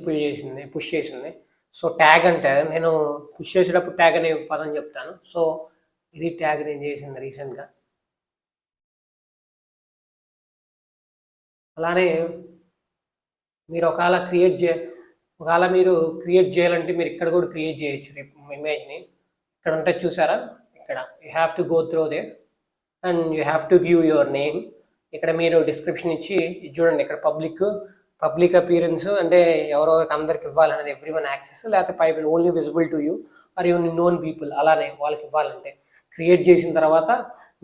push చేసింది. సో ట్యాగ్ అంటే నేను పుష్ చేసేటప్పుడు ట్యాగ్ అనే పదం చెప్తాను. సో ఇది ట్యాగ్ నేను చేసింది రీసెంట్గా. అలానే మీరు ఒకవేళ మీరు క్రియేట్ చేయాలంటే మీరు ఇక్కడ కూడా క్రియేట్ చేయొచ్చు ఇమేజ్ని. ఇక్కడ ఉంటుంది చూసారా, ఇక్కడ you have to go through they and you have to give your name. ఇక్కడ మీరు డిస్క్రిప్షన్ ఇచ్చి ఇది చూడండి. ఇక్కడ పబ్లిక్ అపియరెన్స్ అంటే ఎవరెవరికి అందరికి ఇవ్వాలనేది ఎవ్రీ వన్ యాక్సెస్, లేకపోతే only visible to you or you known people, అలానే వాళ్ళకి ఇవ్వాలంటే క్రియేట్ చేసిన తర్వాత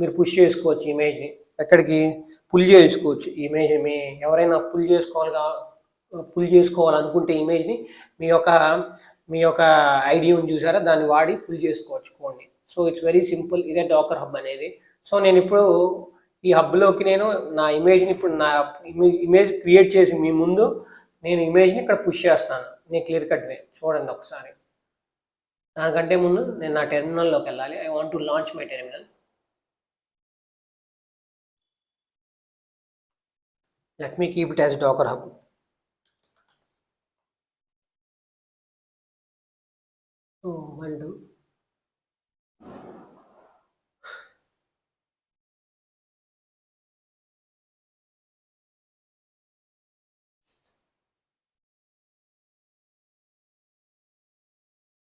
మీరు పుష్ చేసుకోవచ్చు ఇమేజ్ని. ఎక్కడికి పుల్ చేసుకోవచ్చు ఇమేజ్ని. ఎవరైనా పుల్ చేసుకోవాలనుకుంటే ఇమేజ్ని మీ యొక్క ఐడి ఉంది చూసారా, దాన్ని వాడి పుల్ చేసుకోవచ్చు కోడ్ని. So it's very simple. ఇదే డాకర్ హబ్ అనేది. సో నేను ఇప్పుడు ఈ హబ్లోకి నా ఇమేజ్ని ఇప్పుడు నా ఇమేజ్ క్రియేట్ చేసి మీ ముందు నేను ఇమేజ్ని ఇక్కడ పుష్ చేస్తాను. నేను క్లియర్ కట్ వే చూడండి ఒకసారి. దానికంటే ముందు నేను నా టెర్మినల్లోకి వెళ్ళాలి. I want to launch my terminal. Let me keep it as Docker Hub. So 1 2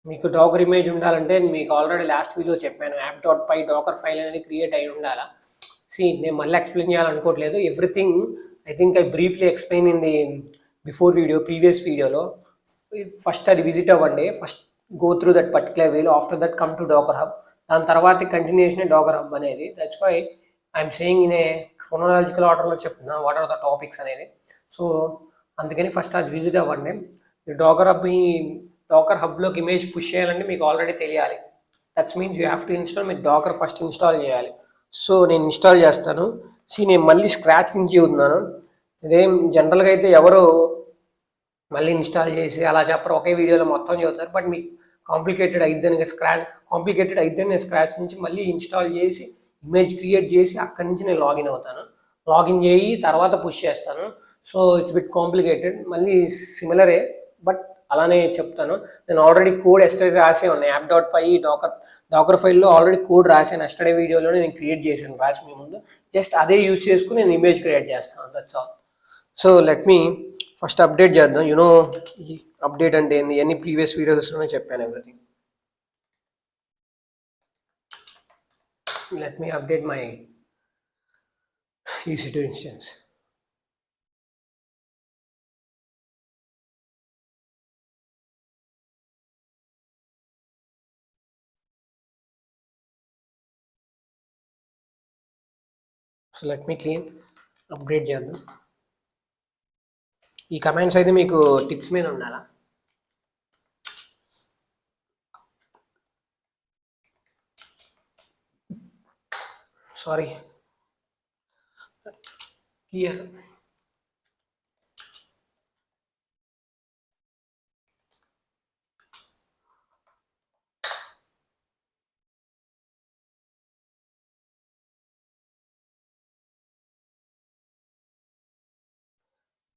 మీకు డాకర్ ఇమేజ్ ఉండాలంటే మీకు ఆల్రెడీ లాస్ట్ వీడియో చెప్పాను, app.py డాకర్ ఫైల్ అనేది క్రియేట్ అయి ఉండాలా. నేను మళ్ళీ ఎక్స్ప్లెయిన్ చేయాలనుకోవట్లేదు. Everything I think I briefly explain in the previous వీడియోలో. ఫస్ట్ అది విజిట్ అవ్వండి. First go through that particular వేలో. After that come to Docker hub. దాని తర్వాత కంటిన్యూషన్ డాకర్ హబ్ అనేది. That's why I'm saying in a chronological ఆర్డర్లో చెప్తున్నా what are the topics అనేది. సో అందుకని ఫస్ట్ అది విజిట్ అవ్వండి. డాకర్ హబ్లోకి ఇమేజ్ పుష్ చేయాలంటే మీకు ఆల్రెడీ తెలియాలి. That's means you have to install. మీరు డాకర్ ఫస్ట్ ఇన్స్టాల్ చేయాలి. సో నేను ఇన్స్టాల్ చేస్తాను. నేను మళ్ళీ స్క్రాచ్ నుంచి ఉన్నాను. ఇదేం జనరల్గా అయితే ఎవరు మళ్ళీ ఇన్స్టాల్ చేసి అలా చెప్పరు, ఒకే వీడియోలో మొత్తం చదువుతారు. బట్ మీకు కాంప్లికేటెడ్ అయిద్దని స్క్రాచ్ నుంచి మళ్ళీ ఇన్స్టాల్ చేసి ఇమేజ్ క్రియేట్ చేసి అక్కడి నుంచి నేను లాగిన్ అవుతాను. లాగిన్ చేయి తర్వాత పుష్ చేస్తాను. So it's bit complicated. మళ్ళీ సిమిలరే బట్ అలానే చెప్తాను. నేను ఆల్రెడీ కోడ్ ఎస్టర్డే రాసే ఉన్నాయి. app.py డాకర్ ఫైల్లో ఆల్రెడీ కోడ్ రాసాను. ఎస్టర్డే వీడియోలో నేను క్రియేట్ చేశాను రాసి మీ ముందు. జస్ట్ అదే యూజ్ చేసుకుని నేను ఇమేజ్ క్రియేట్ చేస్తాను. That's all. So let me first update చేద్దాం. ఈ అప్డేట్ అంటే ఏంది, ఎన్ని ప్రీవియస్ వీడియోస్లోనే చెప్పాను everything. Let me update my EC2 instance. So let me clean upgrade చేద్దాం. ఈ కమాండ్స్ అయితే మీకు టిప్స్ మీద ఉండాలా. Sorry, clear.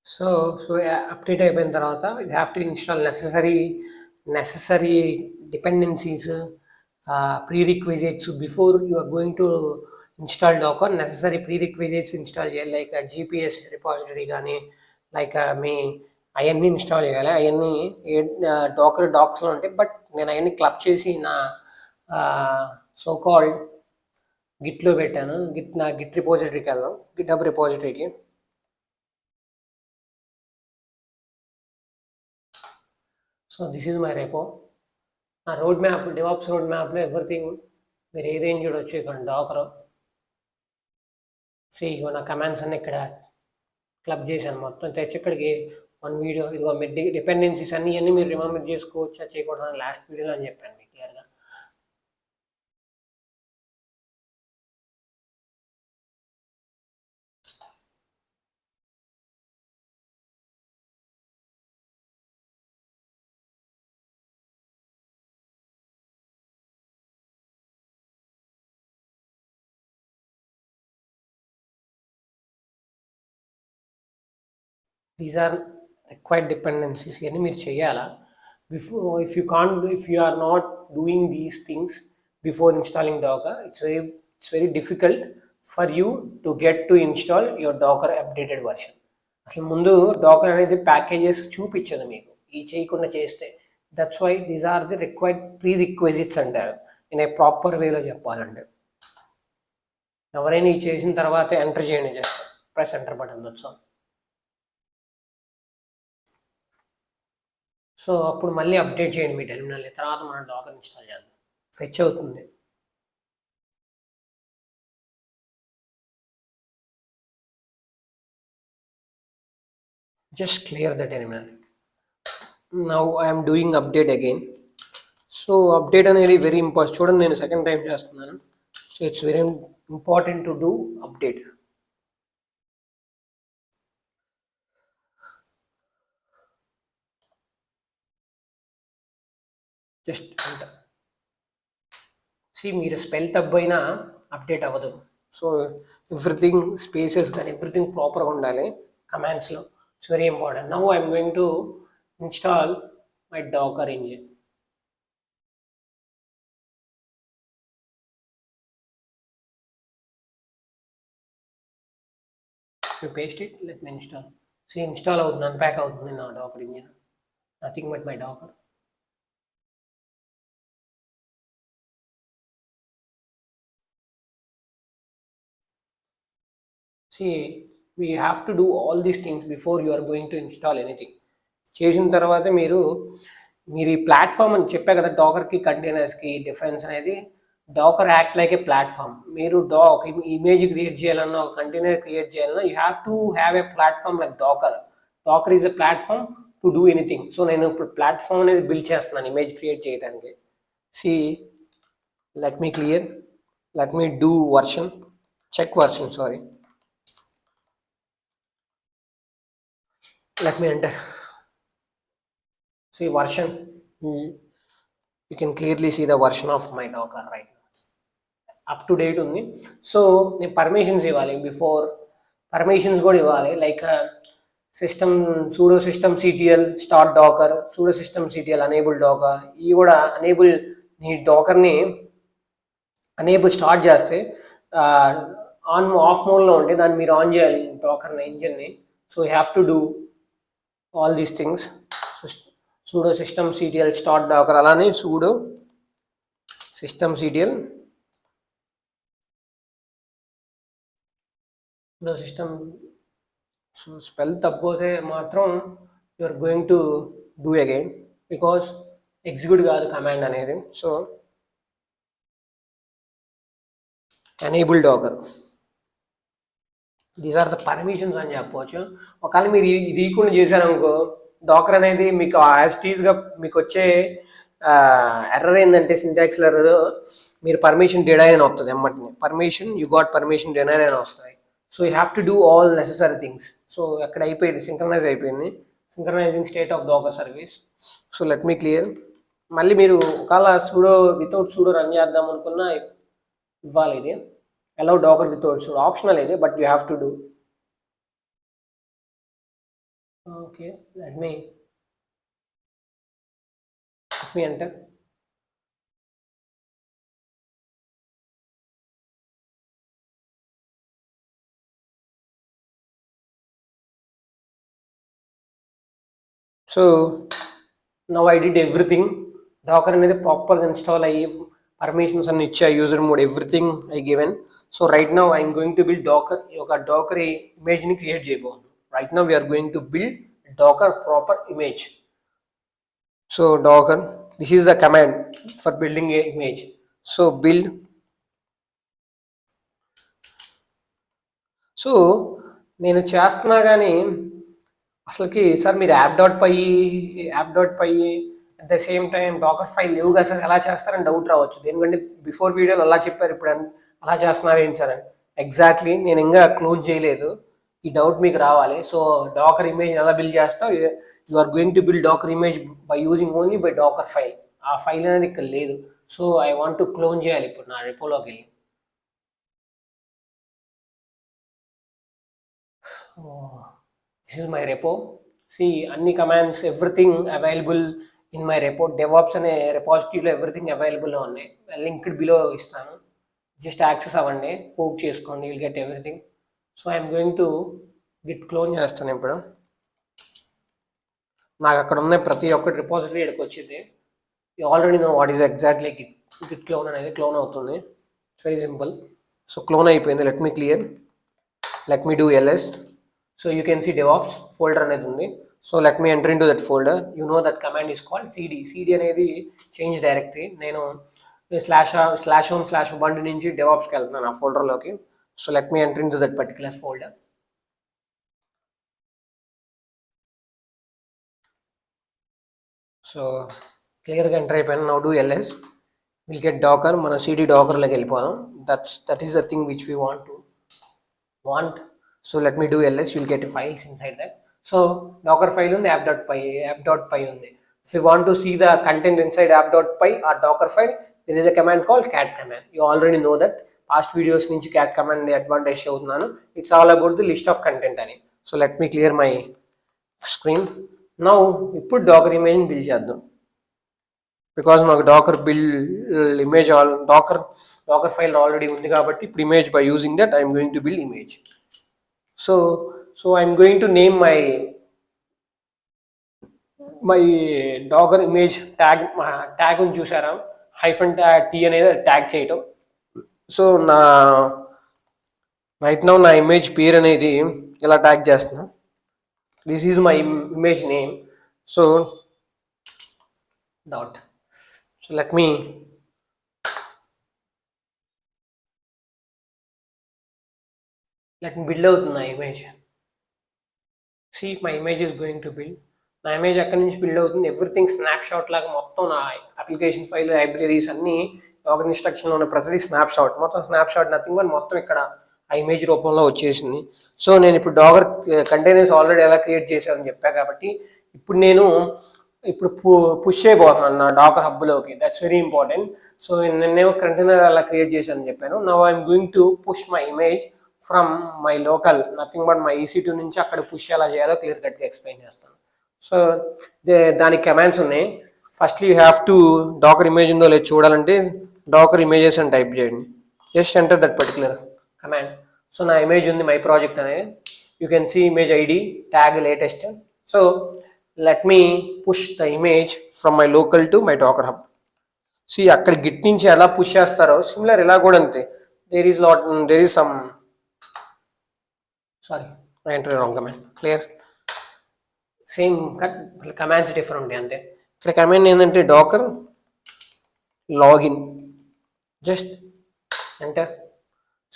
సో అప్డేట్ అయిపోయిన తర్వాత you have to install necessary dependencies, prerequisites before you are going to install Docker. Necessary prerequisites install చేయాలి, like GPS repository కానీ లైక్ మీ అవన్నీ ఇన్స్టాల్ చేయాలి. అవన్నీ డాకర్ డాక్స్లో ఉంటాయి, బట్ నేను అవన్నీ క్లబ్ చేసి నా సో కాల్డ్ గిట్లో పెట్టాను. నా గిట్ రిపాజిటరీకి వెళ్దాం, గిట్ రిపాజిటరీకి. So this is my repo. నా రోడ్ మ్యాప్, డివాప్స్ రోడ్ మ్యాప్లో ఎవ్రీథింగ్ మీరు ఏదేం చూడొచ్చు. ఇక్కడ డాకర్ ఇగో నా కమాండ్స్ అన్నీ ఇక్కడ క్లబ్ చేశాను మొత్తం తెచ్చి ఇక్కడికి వన్ వీడియో. ఇదిగో మీ డిపెండెన్సీస్ అన్నీ మీరు రిమెంబర్ చేసుకోవచ్చు, చేయకూడదు లాస్ట్ వీడియోలో అని చెప్పాను మీకు క్లియర్గా. These are required dependencies. ఇవన్నీ మీరు చేయాలా before. If you are not doing these things before installing Docker, it's very difficult for you to get to install your Docker updated version. అసలు ముందు డాకర్ అనేది ప్యాకేజెస్ చూపించదు మీకు, ఈ చేయకుండా చేస్తే. That's why these are the required prerequisites అంటారు, నేను ప్రాపర్ వేలో చెప్పాలంటే. ఎవరైనా ఈ చేసిన తర్వాత ఎంటర్ చేయండి, just press enter button. That's all. So అప్పుడు మళ్ళీ అప్డేట్ చేయండి మీ టెర్మినల్, తర్వాత మనం డాకర్ ఇన్స్టాల్ చేద్దాం. ఫెచ్ అవుతుంది. Just clear the terminal. Now I'm doing update again. So update అనేది వెరీ ఇంపార్టెంట్. చూడండి, నేను సెకండ్ టైం చేస్తున్నాను. So it's very important to do update. Just అంట మీరు స్పెల్ తప్పైనా అప్డేట్ అవ్వదు. సో ఎవ్రీథింగ్ స్పేసెస్ కానీ ఎవ్రీథింగ్ ప్రాపర్గా ఉండాలి కమాండ్స్లో. It's very important. Now I'm going to install my Docker engine. You paste it, let me install. Install అవుతుంది, unpack అవుతుంది నా Docker engine. Nothing but my Docker. we have to do all these things before you are going to install anything. చేసిన తర్వాత మీరు ఈ platform అని చెప్పా కదా, డాకర్కి కంటైనర్స్కి డిఫరెన్స్ అనేది. Docker act like a platform. మీరు ఇమేజ్ క్రియేట్ చేయాలన్నా, ఒక కంటైనర్ క్రియేట్ చేయాలన్నా, you have to have a platform like Docker. Docker is a platform to do anything. So నేను ఇప్పుడు ప్లాట్ఫామ్ అనేది బిల్డ్ చేస్తున్నాను ఇమేజ్ క్రియేట్ చేయడానికి. Let me clear, let me do version, check version, sorry. Let me enter. See version. You can clearly see the version of my Docker right now. Up to date undi. So నేను permissions ఇవ్వాలి. Before permissions కూడా ఇవ్వాలి, like system sudo system ctl start docker, sudo system ctl enable docker. ఇవి కూడా enable, నీ డాకర్ని enable start చేస్తే on off మోడ్లో ఉంటే దాన్ని మీరు ఆన్ చేయాలి డాకర్ని, ఇంజిన్ని. So you have to do all these things. sudo system ctl start docker, alane sudo system ctl spell tappothe matram you are going to do again, because execute kaadu command anedi. So enable docker. These are the permissions అని చెప్పవచ్చు. ఒకవేళ మీరు ఇది equal చేశారనుకో, Dakar అనేది మీకు as టీజ్గా మీకు వచ్చే error ఏంటంటే సింటాక్స్ ఎర్రర్, మీరు పర్మిషన్ డినైన్ అని వస్తుంది ఎమ్మటిని, permission you got permission denied అని వస్తాయి. So you have to do all necessary things. So అక్కడ అయిపోయింది, సింక్రనైజ్ అయిపోయింది, synchronizing state of Docker service. So let me clear. మళ్ళీ మీరు ఒకవేళ సూడో వితౌట్ సూడో రన్ చేద్దాం అనుకున్నా ఇవ్వాలి. ఇది allow docker without sudo optional ఇది, but you have to do. Okay, let me enter. So now I did everything. Docker అనేది ప్రాపర్గా ఇన్స్టాల్ అయ్యి పర్మిషన్స్ అన్ని ఇచ్చా, user mode everything I given. So right now I'm going to build Docker. ఒక Docker ఇమేజ్ని create చేయబోతున్నాను. Right now we're going to build Docker proper image. So Docker, this is the command for building a image. So build. So నేను చేస్తున్నా కానీ అసలుకి sir మీరు app dot py at the same time Docker file లేవు కదా sir, ఎలా చేస్తారని doubt రావచ్చు. ఎందుకంటే బిఫోర్ వీడియోలో అలా చెప్పారు, ఇప్పుడు అలా చేస్తున్నారు ఏం సార్ అని. ఎగ్జాక్ట్లీ నేను ఇంకా క్లోజ్ చేయలేదు, ఈ డౌట్ మీకు రావాలి. సో డాకర్ ఇమేజ్ ఎలా బిల్డ్ చేస్తావు, you are going to build Docker image by using only by Docker file. ఆ ఫైల్ అనేది ఇక్కడ లేదు. So I want to clone చేయాలి ఇప్పుడు నా రెపోలోకి వెళ్ళి. This is my repo. See, అన్ని commands everything available in my repo. DevOps అనే రెపాజిటరీలో ఎవ్రీథింగ్ అవైలబుల్లో ఉన్నాయి. లింక్డ్ బిలో ఇస్తాను, జస్ట్ యాక్సెస్ అవ్వండి, పోక్ చేసుకోండి, will get everything. So I'm going to Git clone చేస్తాను ఇప్పుడు. నాకు అక్కడ ఉన్న ప్రతి ఒక్కటి రిపాజిటరీ ఇక్కడికి వచ్చింది. You already know what is exactly Git clone అనేది. క్లోన్ అవుతుంది, it's very simple. So clone అయిపోయింది. Let me clear, let me do ls. So you can see DevOps folder అనేది ఉంది. So let me enter into that folder. You know that command is called cd. cd అనేది change directory. నేను /home/ubuntu నుంచి DevOpsకి వెళ్తున్నాను ఆ ఫోల్డర్లోకి. So let me enter into that particular folder. So క్లియర్గా ఎంటర్ అయిపోయాను. Now do ls. Will get Docker. మన cd డాకర్లోకి వెళ్ళిపోదాం. That is the thing which we want. So let me do ls. You'll get files inside that. So docker file ఉంది, app.py ఉంది. If you want to see the content inside app.py or docker file, there is a command called cat command. You already know that. Past videos నుంచి cat command advantage అవుతున్నాను. It's all about the list of content అని. So let me clear my screen. Now ఇప్పుడు docker image build చేద్దాం. Because నాకు Docker build image Docker file already ఉంది కాబట్టి ఇప్పుడు image by using that I'm going to build image. So I'm going to name my Docker image tag ఉంది చూసారా, -t అనేది tag చేయటం. సో రైట్ నౌ నా ఇమేజ్ పేరు అనేది ఇలా ట్యాగ్ చేస్తున్నా. This is my image name. So dot. So let me build out my image. See, my image is going to build. నా ఇమేజ్ అక్కడి నుంచి బిల్డ్ అవుతుంది. ఎవ్రీథింగ్ స్నాప్షాట్ లాగా మొత్తం నా అప్లికేషన్ ఫైల్, లైబ్రరీస్ అన్నీ డాకర్ ఇన్స్ట్రక్షన్లో ఉన్న ప్రతిదీ స్నాప్షాట్, మొత్తం స్నాప్షాట్ నథింగ్ బట్ మొత్తం ఇక్కడ ఆ ఇమేజ్ రూపంలో వచ్చేసింది. సో నేను ఇప్పుడు డాకర్ కంటైనర్స్ ఆల్రెడీ ఎలా క్రియేట్ చేశానని చెప్పా కాబట్టి ఇప్పుడు నేను పుష్ చేయబోతున్నాను నా డాకర్ హబ్లోకి. That's very important. సో నేనేమో కంటైనర్ అలా క్రియేట్ చేశానని చెప్పాను. Now I'm going to push my image from my local nothing but my EC2 నుంచి అక్కడ పుష్ ఎలా చేయాలో క్లియర్ కట్గా ఎక్స్ప్లెయిన్ చేస్తాను. సో దానికి కమాండ్స్ ఉన్నాయి. Firstly you have to Docker image ఉందో లేదు చూడాలంటే డాకర్ ఇమేజెస్ అని టైప్ చేయండి. Just enter that particular command. So నా ఇమేజ్ ఉంది, మై ప్రాజెక్ట్ అనేది. You can see image ID tag latest. So let me push the image from my local to my docker hub. See, అక్కడ Git నుంచి ఎలా push చేస్తారో similar ఇలా కూడా అంతే. there is some sorry I entered wrong command. clear, same commands different అంతే. ఇక్కడ command ఏంటంటే Docker login, just enter.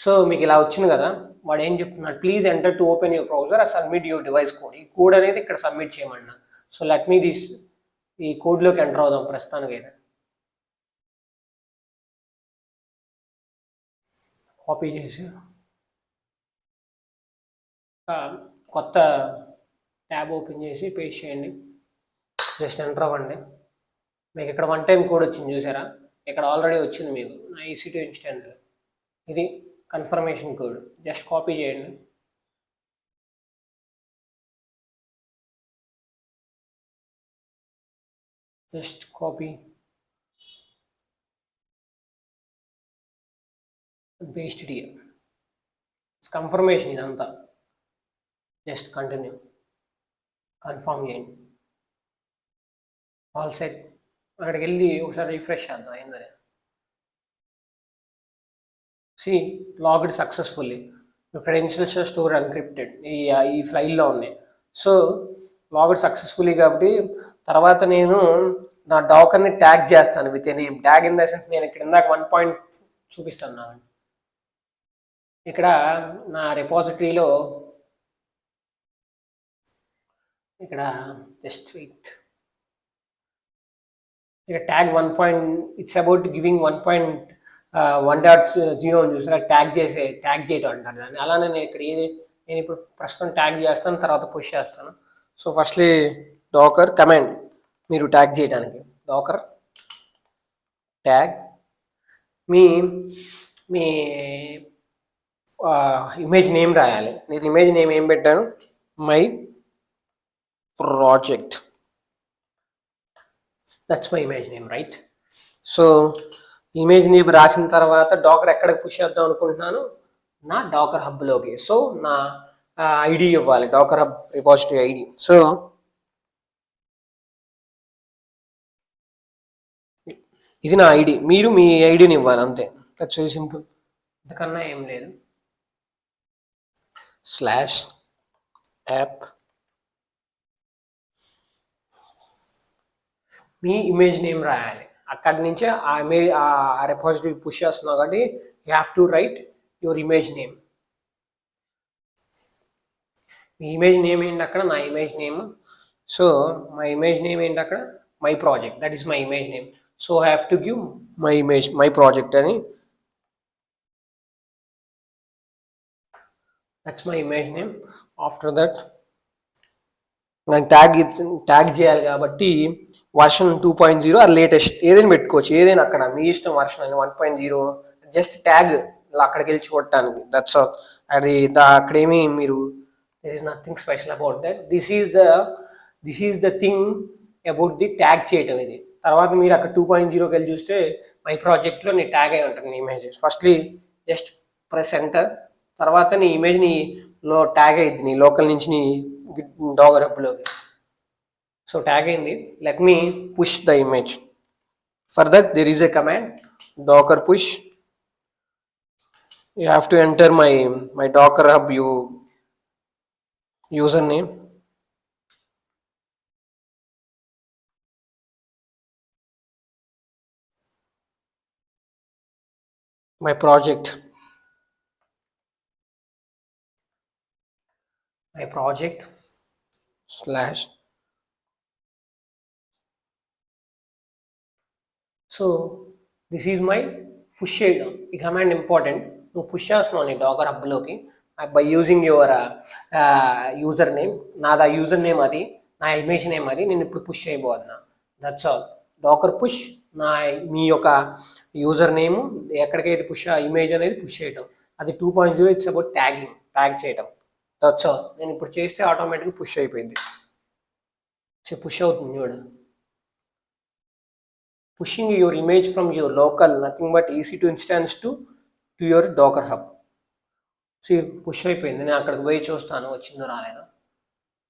So మీకు ఇలా వచ్చింది కదా, వాడు ఏం చెప్తున్నాడు, please enter to open your browser ఆ సబ్మిట్ యువర్ డివైస్ కోడ్. ఈ కోడ్ అనేది ఇక్కడ సబ్మిట్ చేయమన్నా. సో లెట్ మీ దిస్ ఈ కోడ్లోకి ఎంటర్ అవుదాం ప్రస్తుతానికి అయితే. కాపీ చేసి కొత్త ట్యాబ్ ఓపెన్ చేసి పేస్ట్ చేయండి. జస్ట్ ఎంటర్ అవ్వండి. మీకు ఇక్కడ వన్ టైం కోడ్ వచ్చింది చూసారా, ఇక్కడ ఆల్రెడీ వచ్చింది మీకు నా EC2 ఇన్స్టెన్స్. ఇది కన్ఫర్మేషన్ కోడ్. జస్ట్ కాపీ చేయండి. Just copy paste it here. It's confirmation ఇదంతా. జస్ట్ కంటిన్యూ, కన్ఫర్మ్ చేయండి. All set. అక్కడికి వెళ్ళి ఒకసారి రిఫ్రెష్ చేద్దాం అయిందని. See logged successfully. Credentials store encrypted ఈ ఫైల్లో ఉన్నాయి. సో లాగ్డ్ సక్సెస్ఫుల్లీ కాబట్టి తర్వాత నేను నా డాకర్ని ట్యాగ్ చేస్తాను with a name. Tag in the sense నేను ఇక్కడ ఇందాక 1 పాయింట్ చూపిస్తాను. ఇక్కడ నా రిపాజిటరీలో ఇక్కడ జస్ట్ వెయిట్, ఇక్కడ tag 1 point it's about giving 1.1.0 అని చూసారా, ట్యాగ్ చేయటం అంటారు దాన్ని. అలానే నేను ఇక్కడ నేను ఇప్పుడు ప్రస్తుతం ట్యాగ్ చేస్తాను, తర్వాత పుష్ చేస్తాను. సో ఫస్ట్లీ డాకర్ కమాండ్ మీరు ట్యాగ్ చేయడానికి, డాకర్ ట్యాగ్ మీ మీ ఇమేజ్ నేమ్ రాయాలి. నేను ఇమేజ్ నేమ్ ఏం పెట్టాను, my project. That's my image name, right? So image name రాసిన తర్వాత డాకర్ ఎక్కడికి పుష్ చేద్దాం అనుకుంటున్నాను, నా డాకర్ హబ్లోకి. సో నా ఐడి ఇవ్వాలి, Docker Hub repository ID. So ఇది నా ఐడి, మీరు మీ ఐడిని ఇవ్వాలి, అంతే. దట్స్ వెరీ సింపుల్, అంతకన్నా ఏం లేదు. స్లాష్ యాప్ మీ ఇమేజ్ నేమ్ రాయాలి. అక్కడి నుంచే ఆ రిపాజిటరీ పుష్ చేస్తున్నావు కాబట్టి you have to write your image name. మీ ఇమేజ్ నేమ్ ఏంటి అక్కడ, నా image name. So my image name ఏంటి అక్కడ, my project. That is my image name. So I have to give my image, my project అని. That's my image name. After that నేను tag చేయాలి కాబట్టి version 2.0 are latest ఏదైనా పెట్టుకోవచ్చు, ఏదైనా అక్కడ మీ ఇష్టం. వర్షన్ అని 1.0 జస్ట్ ట్యాగ్ ఇలా అక్కడికి వెళ్ళి చూడటానికి. That's all. అది అక్కడేమి మీరు there is nothing special about that. This is the thing about the tag చేయటం. ఇది తర్వాత మీరు అక్కడ 2.0కి వెళ్ళి చూస్తే మై ప్రాజెక్ట్లో నీ ట్యాగ్ అయి ఉంటుంది నీ images. Firstly just press enter, తర్వాత నీ ఇమేజ్ లో ట్యాగ్ అయ్యింది నీ లోకల్ నుంచి నీ డాకర్ హబ్లోకి. సో ట్యాగ్ అయింది. Let me push the image. For that there is a command docker push. You have to enter my docker hub username, my project slash. So this is my push చేయడం. ఈ command important. నువ్వు push చేస్తున్నావు నీ Docker హబ్లోకి by using your user name. నాది user name అది, నా image name అది. నేను ఇప్పుడు పుష్ చేయబోతున్నా. That's all. డాకర్ పుష్ మీ యొక్క యూజర్ నేమ్ ఎక్కడికైతే పుష్ ఇమేజ్ అనేది పుష్ చేయడం. అది 2.0 ఇట్స్ అబౌట్ ట్యాగ్ చేయడం. That's all. నేను ఇప్పుడు చేస్తే ఆటోమేటిక్గా పుష్ అయిపోయింది. పుష్ అవుతుంది చూడు. Pushing your image from your local nothing but EC2 instance to your Docker hub. See, push అయిపోయింది. నేను అక్కడికి పోయి చూస్తాను వచ్చిందో రాలేదో.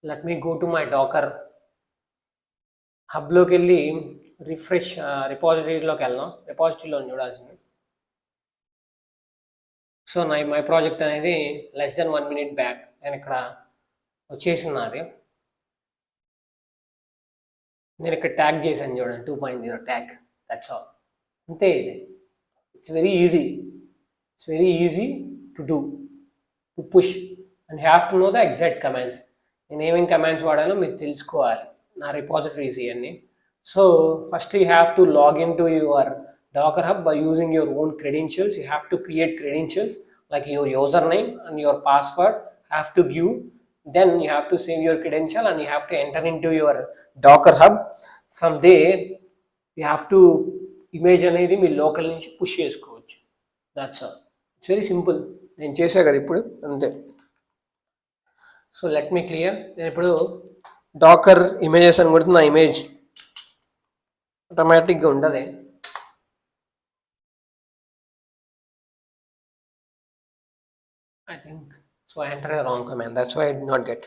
Let me go to my Docker హబ్లోకి వెళ్ళి రిఫ్రెష్ రిపాజిటరీలోకి వెళ్దాం. రిపాజిటరీలో చూడాల్సింది. సో మై ప్రాజెక్ట్ అనేది లెస్ దెన్ 1 minute బ్యాక్ నేను ఇక్కడ వచ్చేసింది నాది. నేను ఇక్కడ ట్యాగ్ చేశాను చూడండి, 2.0 ట్యాగ్. That's all. అంతే. ఇది it's very easy. to do, to push, and you have to know the exact commands. నేను ఏమేమి కమాండ్స్ వాడాలో మీరు తెలుసుకోవాలి, నా రిపాజిటరీస్ ఇవన్నీ. So first you have to log in to your Docker Hub by using your own credentials. You have to create credentials like your username and your password have to give. Then you have to save your credential and you have to enter into your Docker Hub. From there you have to image అనేది మీ local నుంచి push చేసుకోవచ్చు. That's all. It's very simple. నేను చేసా కదా ఇప్పుడు, అంతే. So let me clear. నేను ఇప్పుడు డాకర్ ఇమేజెస్ అని కొడుతున్నా, ఇమేజ్ ఆటోమేటిక్గా ఉండదు. I think so. I entered the wrong command. That's why I did not get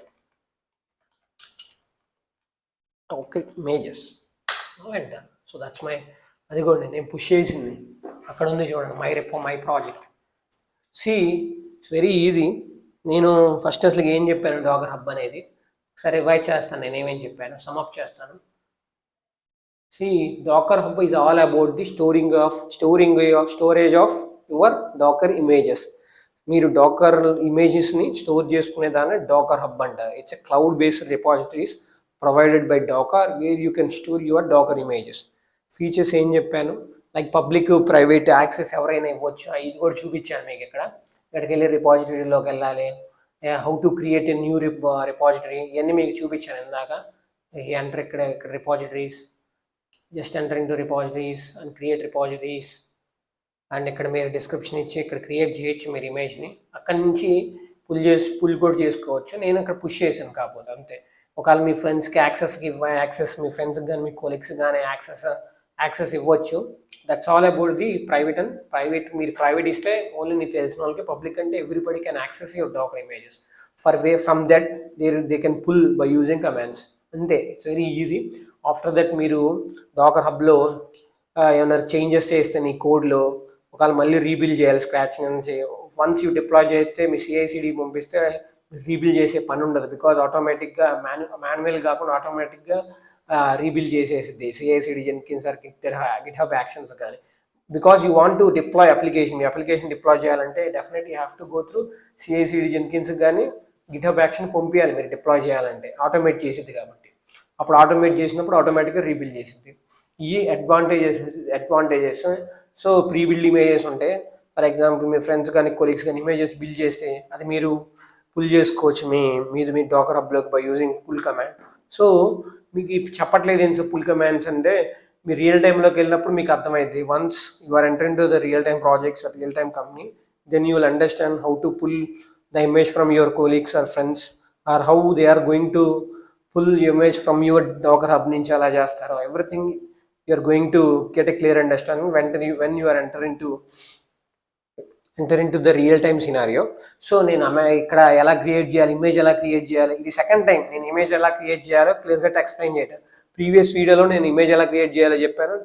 Docker images. Now enter. So that's my. అది కూడా నేను పుష్ చేసింది అక్కడ ఉంది చూడండి, my repo my project. See it's very easy. నేను ఫస్ట్ అసలు ఏం చెప్పాను డాకర్ హబ్ అనేది ఒకసారి రివైజ్ చేస్తాను. నేను ఏమేమి చెప్పాను సమ్అప్ చేస్తాను. See Docker Hub is all about the storage of your Docker images. మీరు డాకర్ ఇమేజెస్ని స్టోర్ చేసుకునే దాన్ని డాకర్ హబ్ అంటారు. It's a cloud based repositories provided by Docker where you can store your Docker images. Features ఏం చెప్పాను, like public private access ఎవరైనా ఇవ్వచ్చు, ఇది కూడా చూపించాను మీకు. ఇక్కడికి వెళ్ళి రిపాజిటరీలోకి వెళ్ళాలి, how to create a new repository, ఇవన్నీ మీకు చూపించాను ఇందాక. ఎంటర్ ఇక్కడ repositories, just enter into repositories and create repositories. And ఇక్కడ మీరు డిస్క్రిప్షన్ ఇచ్చి ఇక్కడ క్రియేట్ చేయొచ్చు మీరు ఇమేజ్ని. అక్కడి నుంచి పుల్ కూడా చేసుకోవచ్చు. నేను ఇక్కడ పుష్ చేశాను కాకపోతే అంతే. ఒకవేళ మీ ఫ్రెండ్స్కి యాక్సెస్ మీ ఫ్రెండ్స్కి కానీ మీ కొలీగ్స్ కానీ యాక్సెస్ ఇవ్వచ్చు. That's all about the private. And మీరు ప్రైవేట్ ఇస్తే ఓన్లీ నీకు తెలిసిన వాళ్ళకి, పబ్లిక్ అంటే everybody can access your Docker images. From that they can pull by using commands. అంతే, it's very easy. After that మీరు డాకర్ హబ్లో ఏమైనా చేంజెస్ చేస్తే నీ కోడ్లో ఒకవేళ మళ్ళీ రీబిల్డ్ చేయాలి స్క్రాచ్ నుంచి. వన్స్ యూ డిప్లాయ్ చేస్తే మీ సిఐసిడి పంపిస్తే రీబిల్డ్ చేసే పని ఉండదు. బికాజ్ ఆటోమేటిక్గా మాన్యువల్ కాకుండా ఆటోమేటిక్గా రీబిల్డ్ చేసేసిద్ది CICD, Jenkins or GitHub actions కానీ. Because you want to deploy application, మీ అప్లికేషన్ డిప్లాయ్ చేయాలంటే definitely have to go through CICD, Jenkins కానీ గిట్ హబ్ యాక్షన్ పంపించాలి మీరు డిప్లాయ్ చేయాలంటే. ఆటోమేట్ చేసిద్ది కాబట్టి అప్పుడు ఆటోమేట్ చేసినప్పుడు ఆటోమేటిక్గా రీబిల్డ్ చేసిద్ది. ఈ advantages. So pre build images ఉంటాయి. ఫర్ ఎగ్జాంపుల్ మీ ఫ్రెండ్స్ కానీ కొలీగ్స్ కానీ ఇమేజెస్ బిల్డ్ చేస్తే అది మీరు పుల్ చేసుకోవచ్చు మీ డాకర్ హబ్లోకి by using pull command. So మీకు చెప్పట్లేదు ఏంటి పుల్ కమాండ్స్ అంటే, మీరు రియల్ టైంలోకి వెళ్ళినప్పుడు మీకు అర్థమైంది. Once you are entering to the real time projects or real time company, then you will understand how to pull the image from your colleagues or friends, or how they are going to pull image from your Docker Hub నుంచి ఎలా చేస్తారో everything you are going to get a clear understanding when you are enter into the real time scenario. So నేను ఇక్కడ ఎలా create చేయాలి, image ఎలా create చేయాలి, ఇది సెకండ్ టైం నేను ఇమేజ్ ఎలా క్రియేట్ చేయాలో క్లియర్గా ఎక్స్ప్లెయిన్ చేయడం. ప్రీవియస్ వీడియోలో నేను ఇమేజ్ ఎలా క్రియేట్ చేయాలో చెప్పాను,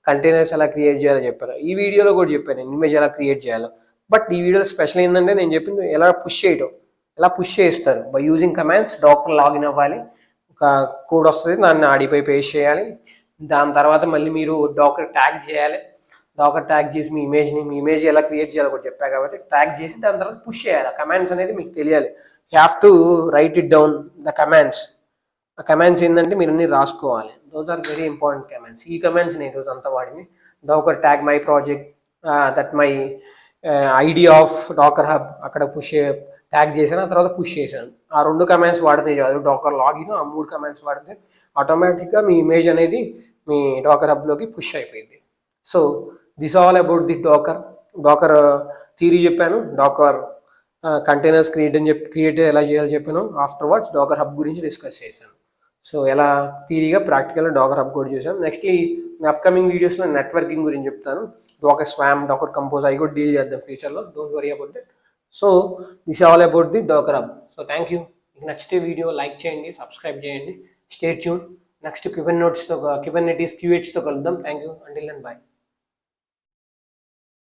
కంటైనర్స్ ఎలా క్రియేట్ చేయాలో చెప్పాను. ఈ వీడియోలో కూడా చెప్పాను నేను ఇమేజ్ ఎలా క్రియేట్ చేయాలో. బట్ ఈ వీడియోలో స్పెషల్ ఏంటంటే నేను చెప్పింది ఎలా పుష్ చేయడం, ఎలా పుష్ చేస్తారు by using commands. Docker login అవ్వాలి, ఒక కోడ్ వస్తుంది, దాన్ని ఆడిపై పేస్ట్ చేయాలి. దాని తర్వాత మళ్ళీ మీరు డాకర్ ట్యాగ్ చేయాలి. డాకర్ ట్యాగ్ చేసి మీ ఇమేజ్ ఎలా క్రియేట్ చేయాలో కూడా చెప్పా కాబట్టి ట్యాగ్ చేసి దాని తర్వాత పుష్ చేయాలి. ఆ కమాండ్స్ అనేది మీకు తెలియాలి. You have to write it down the commands. ఆ కమాండ్స్ ఏంటంటే మీరు అన్ని రాసుకోవాలి. Those are very important commands. ఈ కమాండ్స్ నేను ఈరోజు అంతా వాడిని. Docker tag my project, that my ID of Docker Hub, అక్కడ పుష్ ట్యాగ్ చేశాను, ఆ తర్వాత పుష్ చేశాను. ఆ 2 కమాండ్స్ వాడితే చాలు. డాకర్ లాగిన్ ఆ 3 కమాండ్స్ వాడితే ఆటోమేటిక్గా మీ ఇమేజ్ అనేది మీ డాకర్ హబ్లోకి పుష్ అయిపోయింది. So this all about the Docker theory చెప్పాను. డాకర్ కంటైనర్స్ క్రియేట్ ఎలా చేయాలో చెప్పాను. ఆఫ్టర్వర్డ్స్ డాకర్ హబ్ గురించి డిస్కస్ చేశాను. సో ఎలా థియరీగా ప్రాక్టికల్గా డాకర్ హబ్ కూడా చూసాను. నెక్స్ట్ అప్కమింగ్ వీడియోస్లో నెట్వర్కింగ్ గురించి చెప్తాను. డాకర్ స్వామ్, డాకర్ కంపోజ్ అవి కూడా డీల్ చేద్దాం ఫ్యూచర్లో. Don't worry about it. So this all about the Docker Hub. So thank you. మీకు నచ్చితే వీడియో లైక్ చేయండి, సబ్స్క్రైబ్ చేయండి. Stay tune. నెక్స్ట్ క్యూబర్నెటీస్ క్యూహెచ్తో కలుద్దాం. Thank you. Until then by.